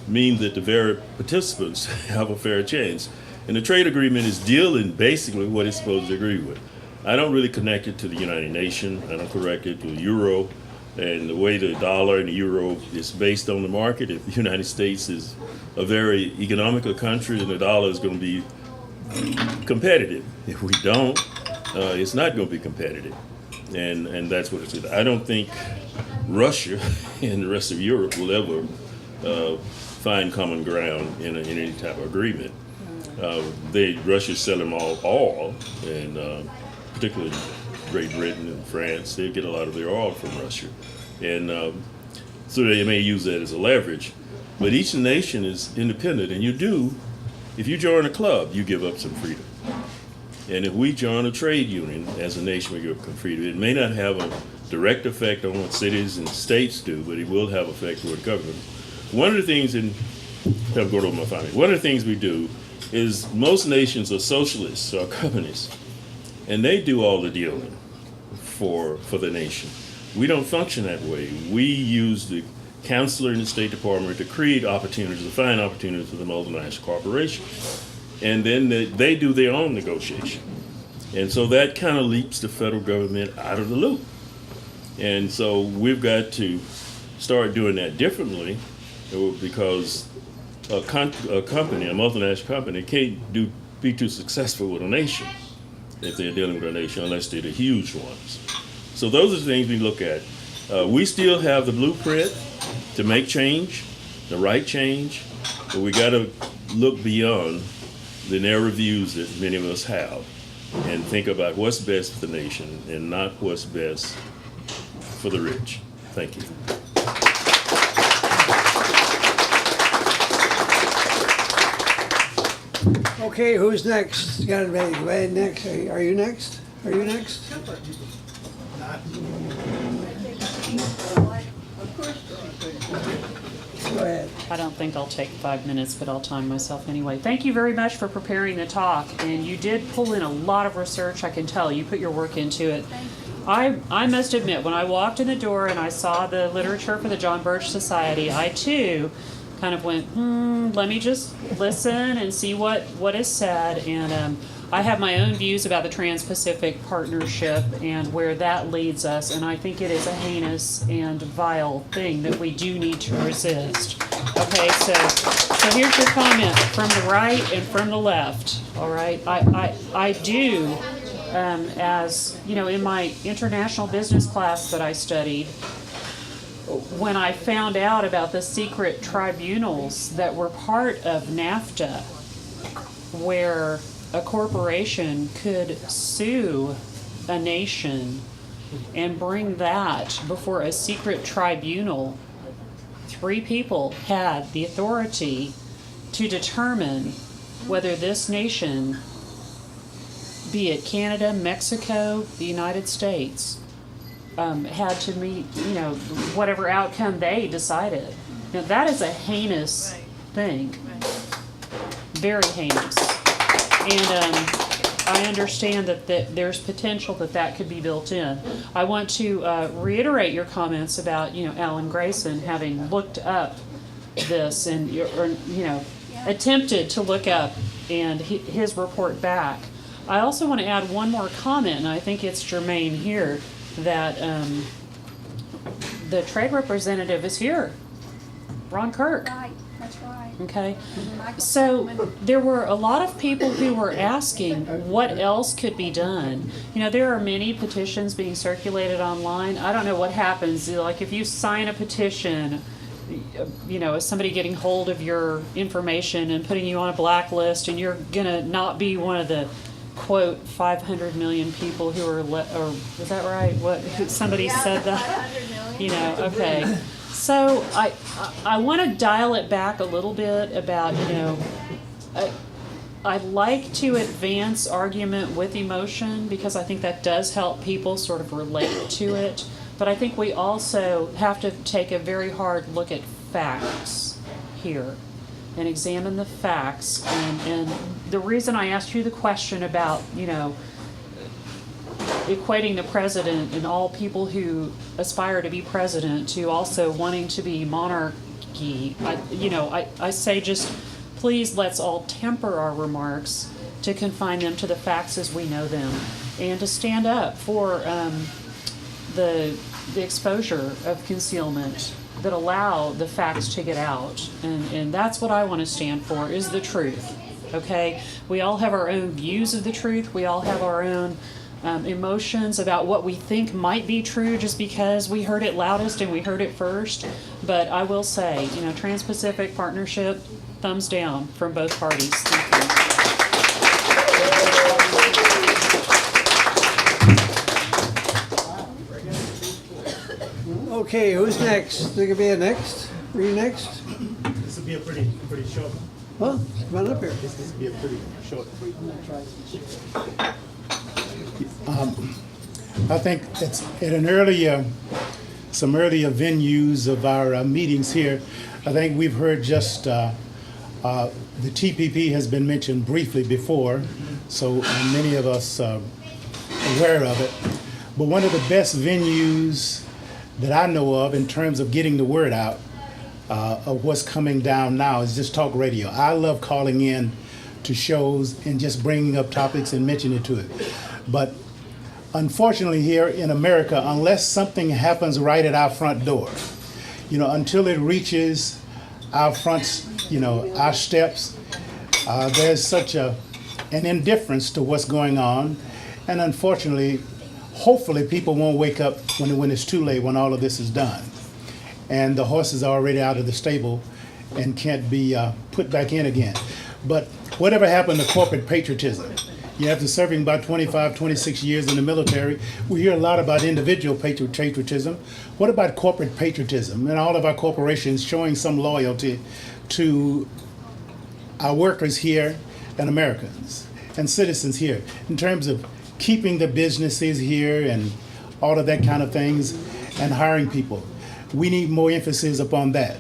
means that the very participants have a fair chance. And the trade agreement is dealing basically what it's supposed to agree with. I don't really connect it to the United Nations. I don't connect it to the euro. And the way the dollar and the euro is based on the market, if the United States is a very economical country, then the dollar is going to be competitive. If we don't, it's not going to be competitive. And that's what it's. I don't think Russia and the rest of Europe will ever find common ground in any type of agreement. Russia's selling all oil, and particularly Great Britain and France, they get a lot of their oil from Russia. And so they may use that as a leverage. But each nation is independent, and if you join a club, you give up some freedom. And if we join a trade union as a nation, we get freedom. It may not have a direct effect on what cities and states do, but it will have effect toward government. One of the things One of the things we do is most nations are socialists or communists, and they do all the dealing for the nation. We don't function that way. We use the counselor in the State Department to create opportunities, to find opportunities for the multinational corporations. And then they do their own negotiation. And so that kind of leaps the federal government out of the loop. And so we've got to start doing that differently, because a company, a multinational company, can't be too successful with a nation if they're dealing with a nation, unless they're the huge ones. So those are the things we look at. We still have the blueprint to make change, the right change, but we got to look beyond the narrow views that many of us have and think about what's best for the nation and not what's best for the rich. Thank you. Okay, who's next? Got anybody next? Are you next? Are you next? Go ahead. I don't think I'll take 5 minutes, but I'll time myself anyway. Thank you very much for preparing the talk, and you did pull in a lot of research. I can tell you put your work into it. I must admit, when I walked in the door and I saw the literature for the John Birch Society, I too kind of went, let me just listen and see what is said. And I have my own views about the Trans-Pacific Partnership and where that leads us, and I think it is a heinous and vile thing that we do need to resist. Okay, so here's your comment from the right and from the left. All right, I do, as you know, in my international business class that I studied, when I found out about the secret tribunals that were part of NAFTA, where a corporation could sue a nation and bring that before a secret tribunal, 3 people had the authority to determine whether this nation, be it Canada, Mexico, the United States, had to meet, whatever outcome they decided. Now that is a heinous thing, very heinous. And I understand that there's potential that could be built in. I want to reiterate your comments about, Alan Grayson having looked up this and, attempted to look up and his report back. I also want to add one more comment, and I think it's germane here, that the trade representative is here, Ron Kirk. Right, that's right. Okay, so there were a lot of people who were asking what else could be done. There are many petitions being circulated online. I don't know what happens, like if you sign a petition, is somebody getting hold of your information and putting you on a blacklist, and you're gonna not be one of the quote 500 million people who are or was that right? What somebody said that? Okay. So I want to dial it back a little bit about, I like to advance argument with emotion because I think that does help people sort of relate to it. But I think we also have to take a very hard look at facts here and examine the facts. And the reason I asked you the question about, equating the president and all people who aspire to be president to also wanting to be monarchy, I say just please let's all temper our remarks to confine them to the facts as we know them and to stand up for the exposure of concealment that allow the facts to get out. And that's what I want to stand for, is the truth. Okay? We all have our own views of the truth. We all have our own emotions about what we think might be true just because we heard it loudest and we heard it first. But I will say, Trans-Pacific Partnership, thumbs down from both parties. Thank you. Okay, who's next? There could be a next? Are you next? This will be a pretty short one. Well, come on up here. This is be a pretty short, brief. I think it's at an earlier, some earlier venues of our meetings here. I think we've heard just the TPP has been mentioned briefly before, so many of us are aware of it. But one of the best venues that I know of in terms of getting the word out of what's coming down now is just talk radio. I love calling in to shows and just bringing up topics and mentioning to it. But unfortunately here in America, unless something happens right at our front door, until it reaches our fronts, our steps, there's such an indifference to what's going on. And unfortunately, hopefully people won't wake up when it's too late, when all of this is done. And the horses are already out of the stable and can't be put back in again. But whatever happened to corporate patriotism? You after serving about 25, 26 years in the military, we hear a lot about individual patriotism. What about corporate patriotism and all of our corporations showing some loyalty to our workers here and Americans and citizens here in terms of keeping the businesses here and all of that kind of things and hiring people? We need more emphasis upon that.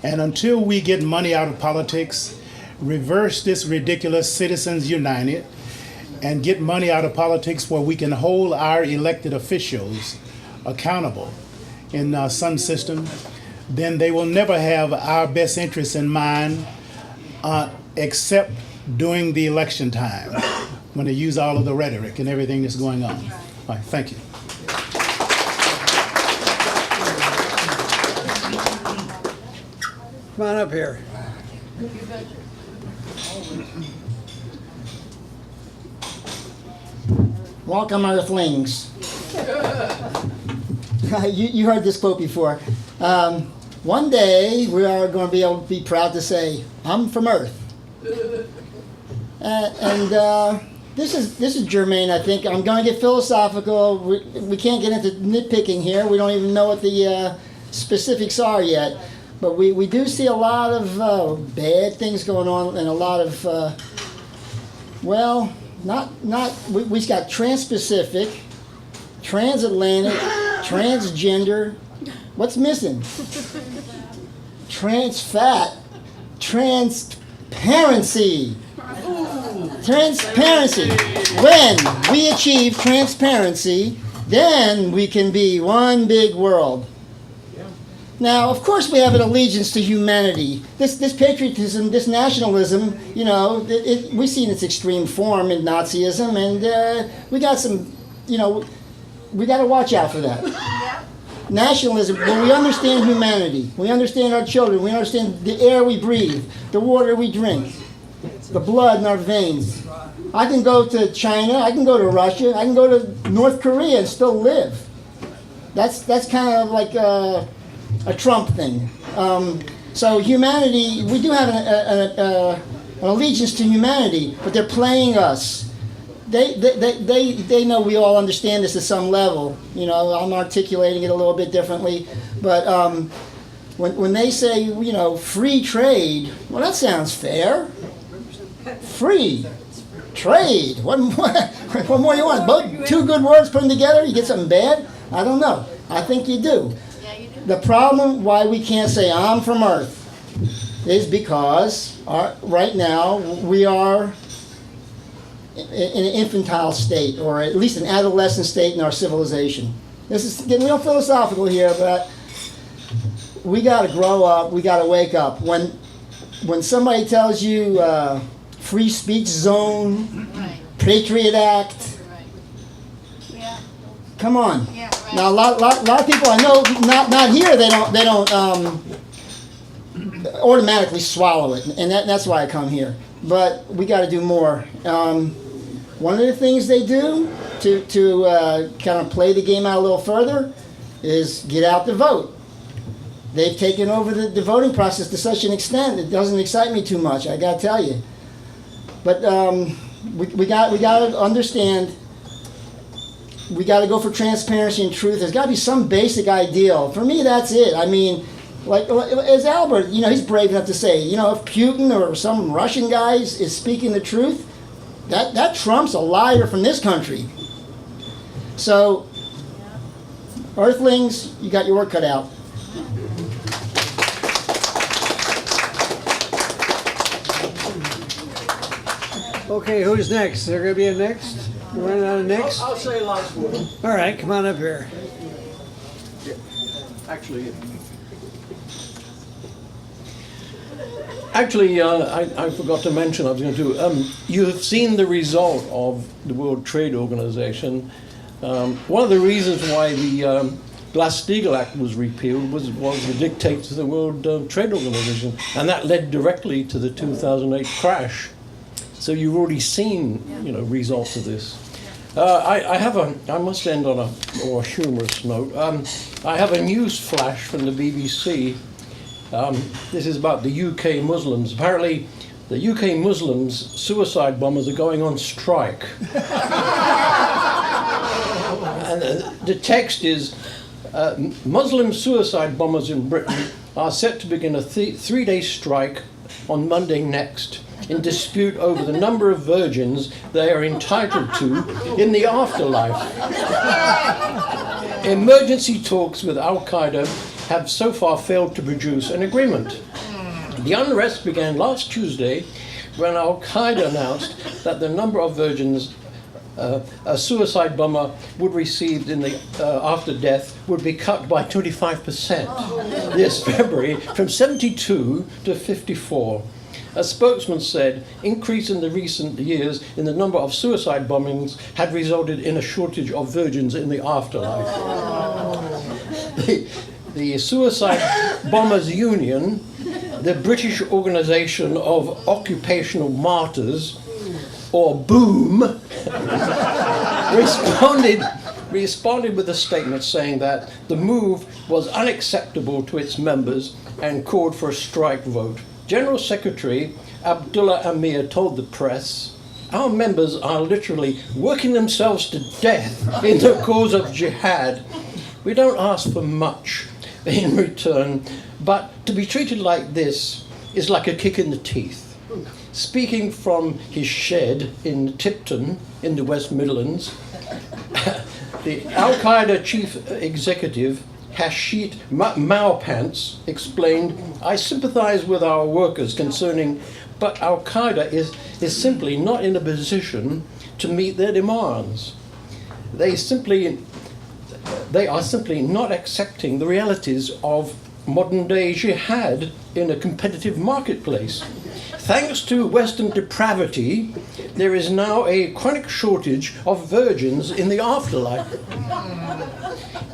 And until we get money out of politics, reverse this ridiculous Citizens United, and get money out of politics where we can hold our elected officials accountable in some system, then they will never have our best interests in mind except during the election time when they use all of the rhetoric and everything that's going on. All right, thank you. Come on up here. Welcome, Earthlings. You heard this quote before. One day we are going to be able to be proud to say, "I'm from Earth." This is germane, I think. I'm going to get philosophical. We can't get into nitpicking here. We don't even know what the specifics are yet. But we do see a lot of bad things going on and a lot of, we've got trans-Pacific, transatlantic, transgender. What's missing? Trans-fat, transparency. Transparency. When we achieve transparency, then we can be one big world. Now, of course, we have an allegiance to humanity. This patriotism, this nationalism, we've seen its extreme form in Nazism, and we got some, we got to watch out for that. Nationalism, when we understand humanity, we understand our children, we understand the air we breathe, the water we drink, the blood in our veins. I can go to China, I can go to Russia, I can go to North Korea and still live. That's kind of like a Trump thing. So humanity, we do have an allegiance to humanity, but they're playing us. They know we all understand this at some level. I'm articulating it a little bit differently, but when they say, free trade, well, that sounds fair. Free trade. What more you want? Both two good words put them together, you get something bad? I don't know. I think you do. The problem why we can't say I'm from Earth is because right now we are in an infantile state, or at least an adolescent state in our civilization. This is getting real philosophical here, but we got to grow up. We got to wake up. When somebody tells you free speech zone, Patriot Act, come on. Now a lot of people I know not here, they don't automatically swallow it, and that's why I come here. But we got to do more. One of the things they do to kind of play the game out a little further is get out the vote. They've taken over the voting process to such an extent it doesn't excite me too much, I got to tell you. But we got to understand. We got to go for transparency and truth. There's got to be some basic ideal. For me, that's it. I mean, Like as Albert, he's brave enough to say, if Putin or some Russian guy is speaking the truth, that Trump's a liar from this country. So, Earthlings, you got your work cut out. Okay, who's next? Is there going to be a next? We're running out of next? I'll say last word. All right, come on up here. Actually, I forgot to mention, I was going to, you have seen the result of the World Trade Organization. One of the reasons why the Glass-Steagall Act was repealed was the dictates of the World Trade Organization, and that led directly to the 2008 crash. So you've already seen, results of this. I must end on a more humorous note. I have a news flash from the BBC. This is about the UK Muslims. Apparently, the UK Muslims, suicide bombers, are going on strike. And the text is, Muslim suicide bombers in Britain are set to begin a three-day strike on Monday next, in dispute over the number of virgins they are entitled to in the afterlife. Emergency talks with Al-Qaeda have so far failed to produce an agreement. The unrest began last Tuesday when Al-Qaeda announced that the number of virgins a suicide bomber would receive after death would be cut by 25% this February, from 72 to 54. A spokesman said increase in the recent years in the number of suicide bombings had resulted in a shortage of virgins in the afterlife. The Suicide Bombers Union, the British Organisation of Occupational Martyrs, or BOOM, responded with a statement saying that the move was unacceptable to its members and called for a strike vote. General Secretary Abdullah Amir told the press, "Our members are literally working themselves to death in the cause of jihad. We don't ask for much in return, but to be treated like this is like a kick in the teeth." Speaking from his shed in Tipton in the West Midlands, the Al-Qaeda chief executive Hashit Maopants explained, "I sympathize with our workers concerning, but Al-Qaeda is simply not in a position to meet their demands. They are simply not accepting the realities of modern-day jihad in a competitive marketplace. Thanks to Western depravity, there is now a chronic shortage of virgins in the afterlife.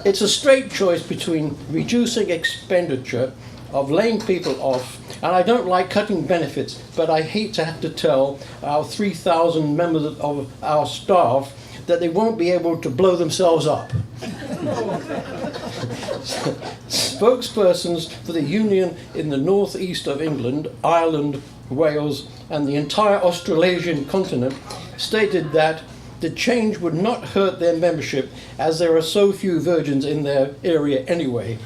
It's a straight choice between reducing expenditure of laying people off, and I don't like cutting benefits, but I hate to have to tell our 3,000 members of our staff that they won't be able to blow themselves up." Spokespersons for the union in the northeast of England, Ireland, Wales, and the entire Australasian continent stated that the change would not hurt their membership as there are so few virgins in their area anyway.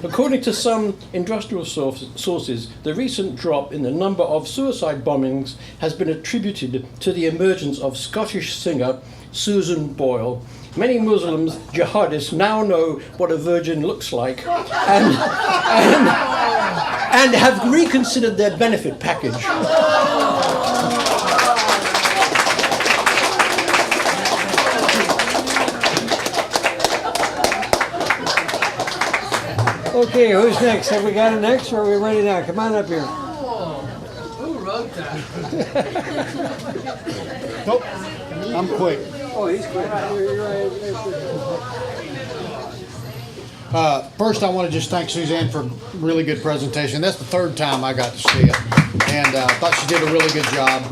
According to some industrial sources, the recent drop in the number of suicide bombings has been attributed to the emergence of Scottish singer Susan Boyle. Many Muslims jihadists now know what a virgin looks like and have reconsidered their benefit package. Okay, who's next? Have we got a next, or are we ready now? Come on up here. Who wrote that? Nope, I'm quick. Oh, he's quick. You're right. First, I want to just thank Suzanne for a really good presentation. That's the third time I got to see it, and I thought she did a really good job.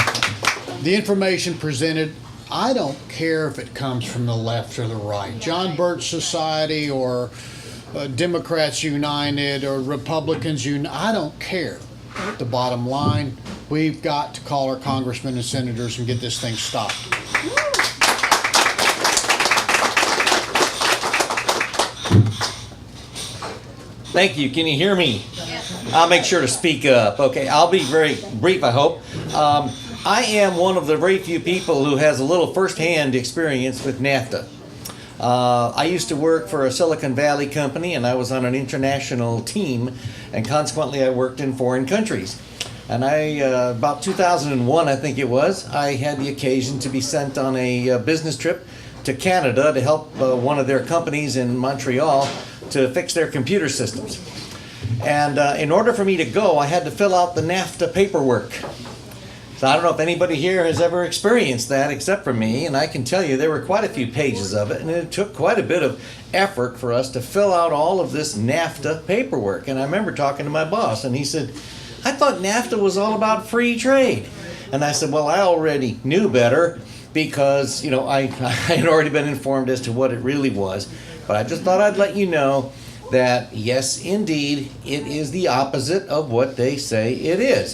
The information presented, I don't care if it comes from the left or the right, John Birch Society or Democrats United or Republicans United, I don't care. The bottom line, we've got to call our congressmen and senators and get this thing stopped. Thank you. Can you hear me? I'll make sure to speak up. Okay, I'll be very brief, I hope. I am one of the very few people who has a little first-hand experience with NAFTA. I used to work for a Silicon Valley company, and I was on an international team, and consequently I worked in foreign countries. And about 2001, I think it was, I had the occasion to be sent on a business trip to Canada to help one of their companies in Montreal to fix their computer systems. And in order for me to go, I had to fill out the NAFTA paperwork. So I don't know if anybody here has ever experienced that except for me, and I can tell you there were quite a few pages of it, and it took quite a bit of effort for us to fill out all of this NAFTA paperwork. And I remember talking to my boss, and he said, I thought NAFTA was all about free trade. And I said, well, I already knew better because, you know, I had already been informed as to what it really was. But I just thought I'd let you know that, yes, indeed, it is the opposite of what they say it is.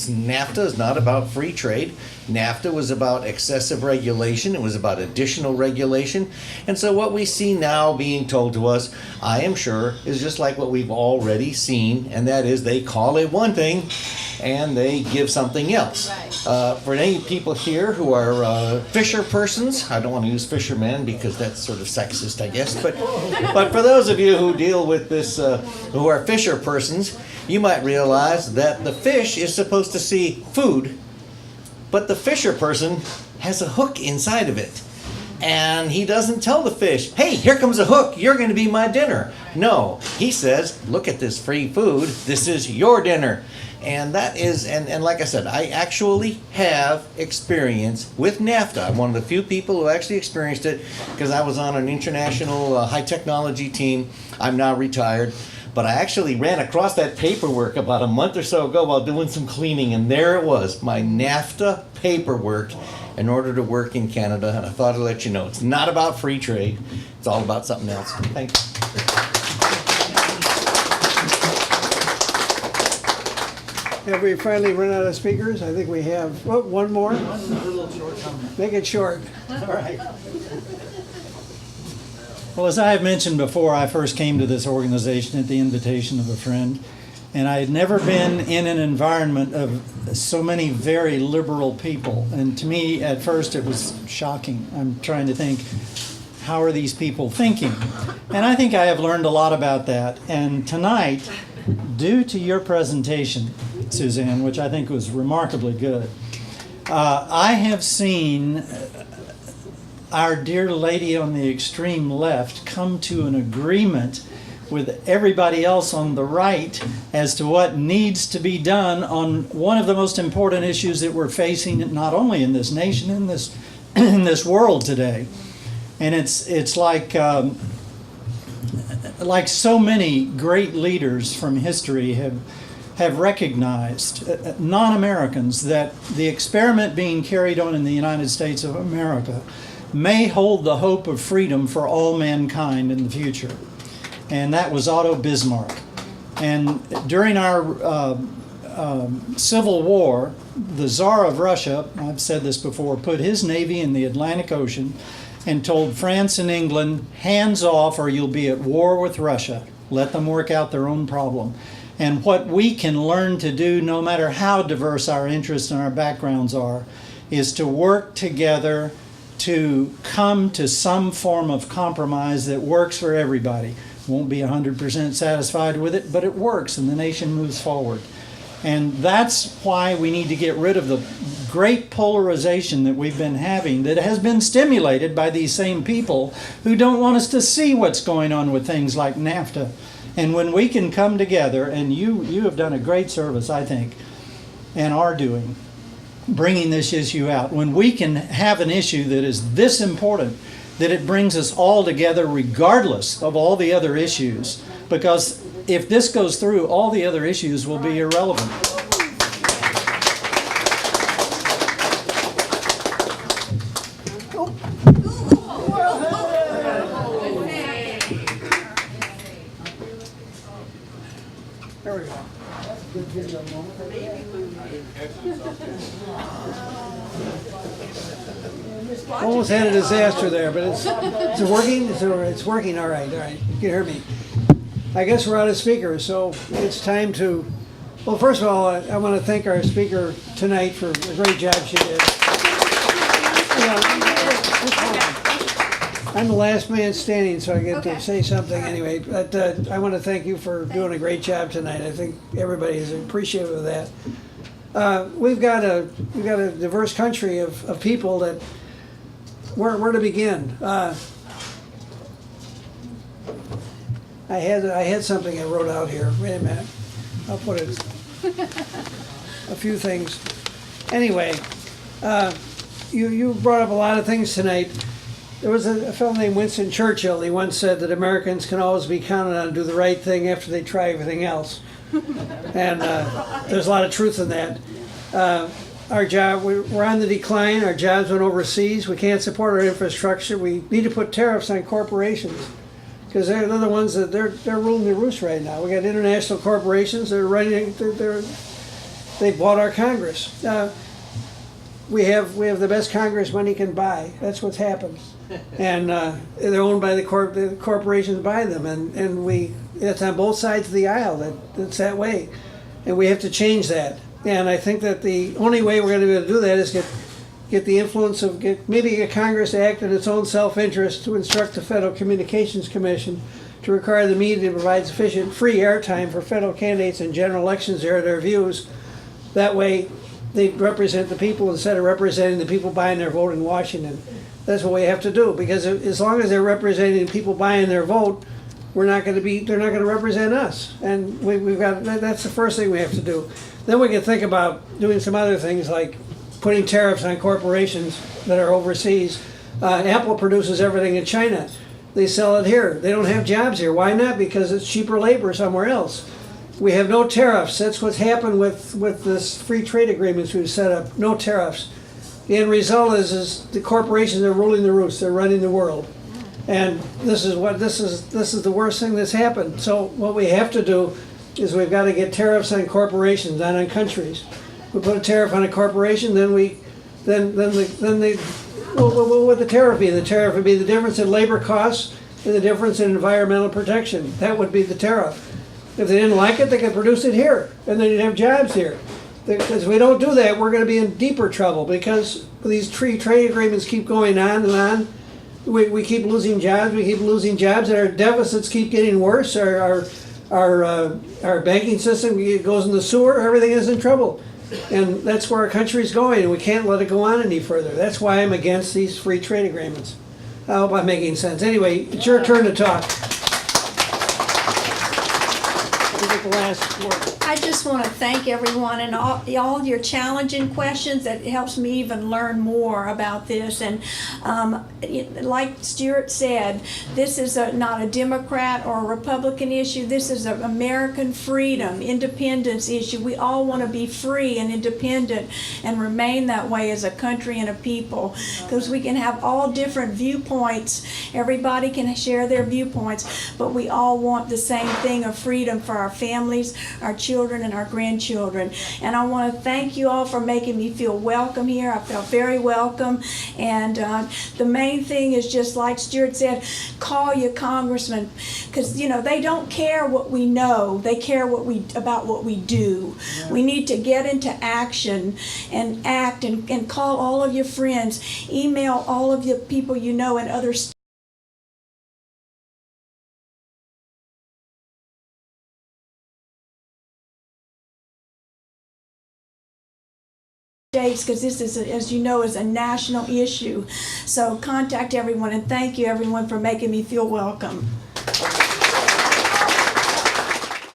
NAFTA is not about free trade. NAFTA was about excessive regulation. It was about additional regulation. And so what we see now being told to us, I am sure, is just like what we've already seen, and that is they call it one thing and they give something else. For any people here who are fisher persons, I don't want to use fishermen because that's sort of sexist, I guess, but for those of you who deal with this, who are fisher persons, you might realize that the fish is supposed to see food, but the fisher person has a hook inside of it. And he doesn't tell the fish, hey, here comes a hook, you're going to be my dinner. No, he says, look at this free food, this is your dinner. And that is, and like I said, I actually have experience with NAFTA. I'm one of the few people who actually experienced it because I was on an international high technology team. I'm now retired. But I actually ran across that paperwork about a month or so ago while doing some cleaning, and there it was, my NAFTA paperwork in order to work in Canada. And I thought I'd let you know, it's not about free trade. It's all about something else. Thanks. Have we finally run out of speakers? I think we have. Oh, one more? Make it short. All right. Well, as I have mentioned before, I first came to this organization at the invitation of a friend, and I had never been in an environment of so many very liberal people. And to me, at first, it was shocking. I'm trying to think, how are these people thinking? And I think I have learned a lot about that. And tonight, due to your presentation, Suzanne, which I think was remarkably good, I have seen our dear lady on the extreme left come to an agreement with everybody else on the right as to what needs to be done on one of the most important issues that we're facing, not only in this nation, in this world today. And it's like so many great leaders from history have recognized, non-Americans, that the experiment being carried on in the United States of America may hold the hope of freedom for all mankind in the future. And that was Otto Bismarck. And during our Civil War, the Tsar of Russia, I've said this before, put his navy in the Atlantic Ocean and told France and England, hands off or you'll be at war with Russia. Let them work out their own problem. And what we can learn to do, no matter how diverse our interests and our backgrounds are, is to work together to come to some form of compromise that works for everybody. Won't be 100% satisfied with it, but it works and the nation moves forward. And that's why we need to get rid of the great polarization that we've been having that has been stimulated by these same people who don't want us to see what's going on with things like NAFTA. And when we can come together, and you have done a great service, I think, and are doing, bringing this issue out. When we can have an issue that is this important, that it brings us all together regardless of all the other issues, because if this goes through, all the other issues will be irrelevant. There we go. Almost had a disaster there, but it's working. It's working all right. All right, you can hear me. I guess we're out of speakers, so it's time to, well, first of all, I want to thank our speaker tonight for the great job she did. I'm the last man standing, so I get to say something anyway. But I want to thank you for doing a great job tonight. I think everybody is appreciative of that. We've got a diverse country of people that where to begin. I had something I wrote out here. Wait a minute. I'll put it. A few things. Anyway, you brought up a lot of things tonight. There was a fellow named Winston Churchill. He once said that Americans can always be counted on to do the right thing after they try everything else. And there's a lot of truth in that. Our job, we're on the decline. Our jobs went overseas. We can't support our infrastructure. We need to put tariffs on corporations because they're the ones that they're ruling the roost right now. We got international corporations. They're running. They bought our Congress. We have the best Congress money can buy. That's what's happened. And they're owned by the corporations buy them, and it's on both sides of the aisle. That's that way, and we have to change that. And I think that the only way we're going to be able to do that is get the influence of maybe get Congress to act in its own self-interest to instruct the Federal Communications Commission to require the media to provide sufficient free airtime for federal candidates in general elections to air their views. That way, they represent the people instead of representing the people buying their vote in Washington. That's what we have to do, because as long as they're representing people buying their vote, they're not going to represent us. And that's the first thing we have to do. Then we can think about doing some other things like putting tariffs on corporations that are overseas. Apple produces everything in China. They sell it here. They don't have jobs here. Why not? Because it's cheaper labor somewhere else. We have no tariffs. That's what's happened with this free trade agreements we've set up. No tariffs. The end result is the corporations are ruling the roost. They're running the world, and this is the worst thing that's happened. So what we have to do is we've got to get tariffs on corporations, not on countries. We put a tariff on a corporation, what would the tariff be? The tariff would be the difference in labor costs and the difference in environmental protection. That would be the tariff. If they didn't like it, they could produce it here, and then you'd have jobs here. Because if we don't do that, we're going to be in deeper trouble because these trade agreements keep going on and on. We keep losing jobs. We keep losing jobs, and our deficits keep getting worse. Our banking system goes in the sewer. Everything is in trouble, and that's where our country's going. And we can't let it go on any further. That's why I'm against these free trade agreements. I hope I'm making sense. Anyway, it's your turn to talk. The last word. I just want to thank everyone and all your challenging questions. That helps me even learn more about this. And like Stuart said, this is not a Democrat or a Republican issue. This is an American freedom, independence issue. We all want to be free and independent and remain that way as a country and a people, because we can have all different viewpoints. Everybody can share their viewpoints, but we all want the same thing of freedom for our families, our children, and our grandchildren. And I want to thank you all for making me feel welcome here. I felt very welcome. And the main thing is, just like Stuart said, call your congressman, because they don't care what we know. They care about what we do. Yeah. We need to get into action and act and call all of your friends, email all of the people you know in other states. Because this is, as you know, is a national issue. So contact everyone, and thank you everyone for making me feel welcome.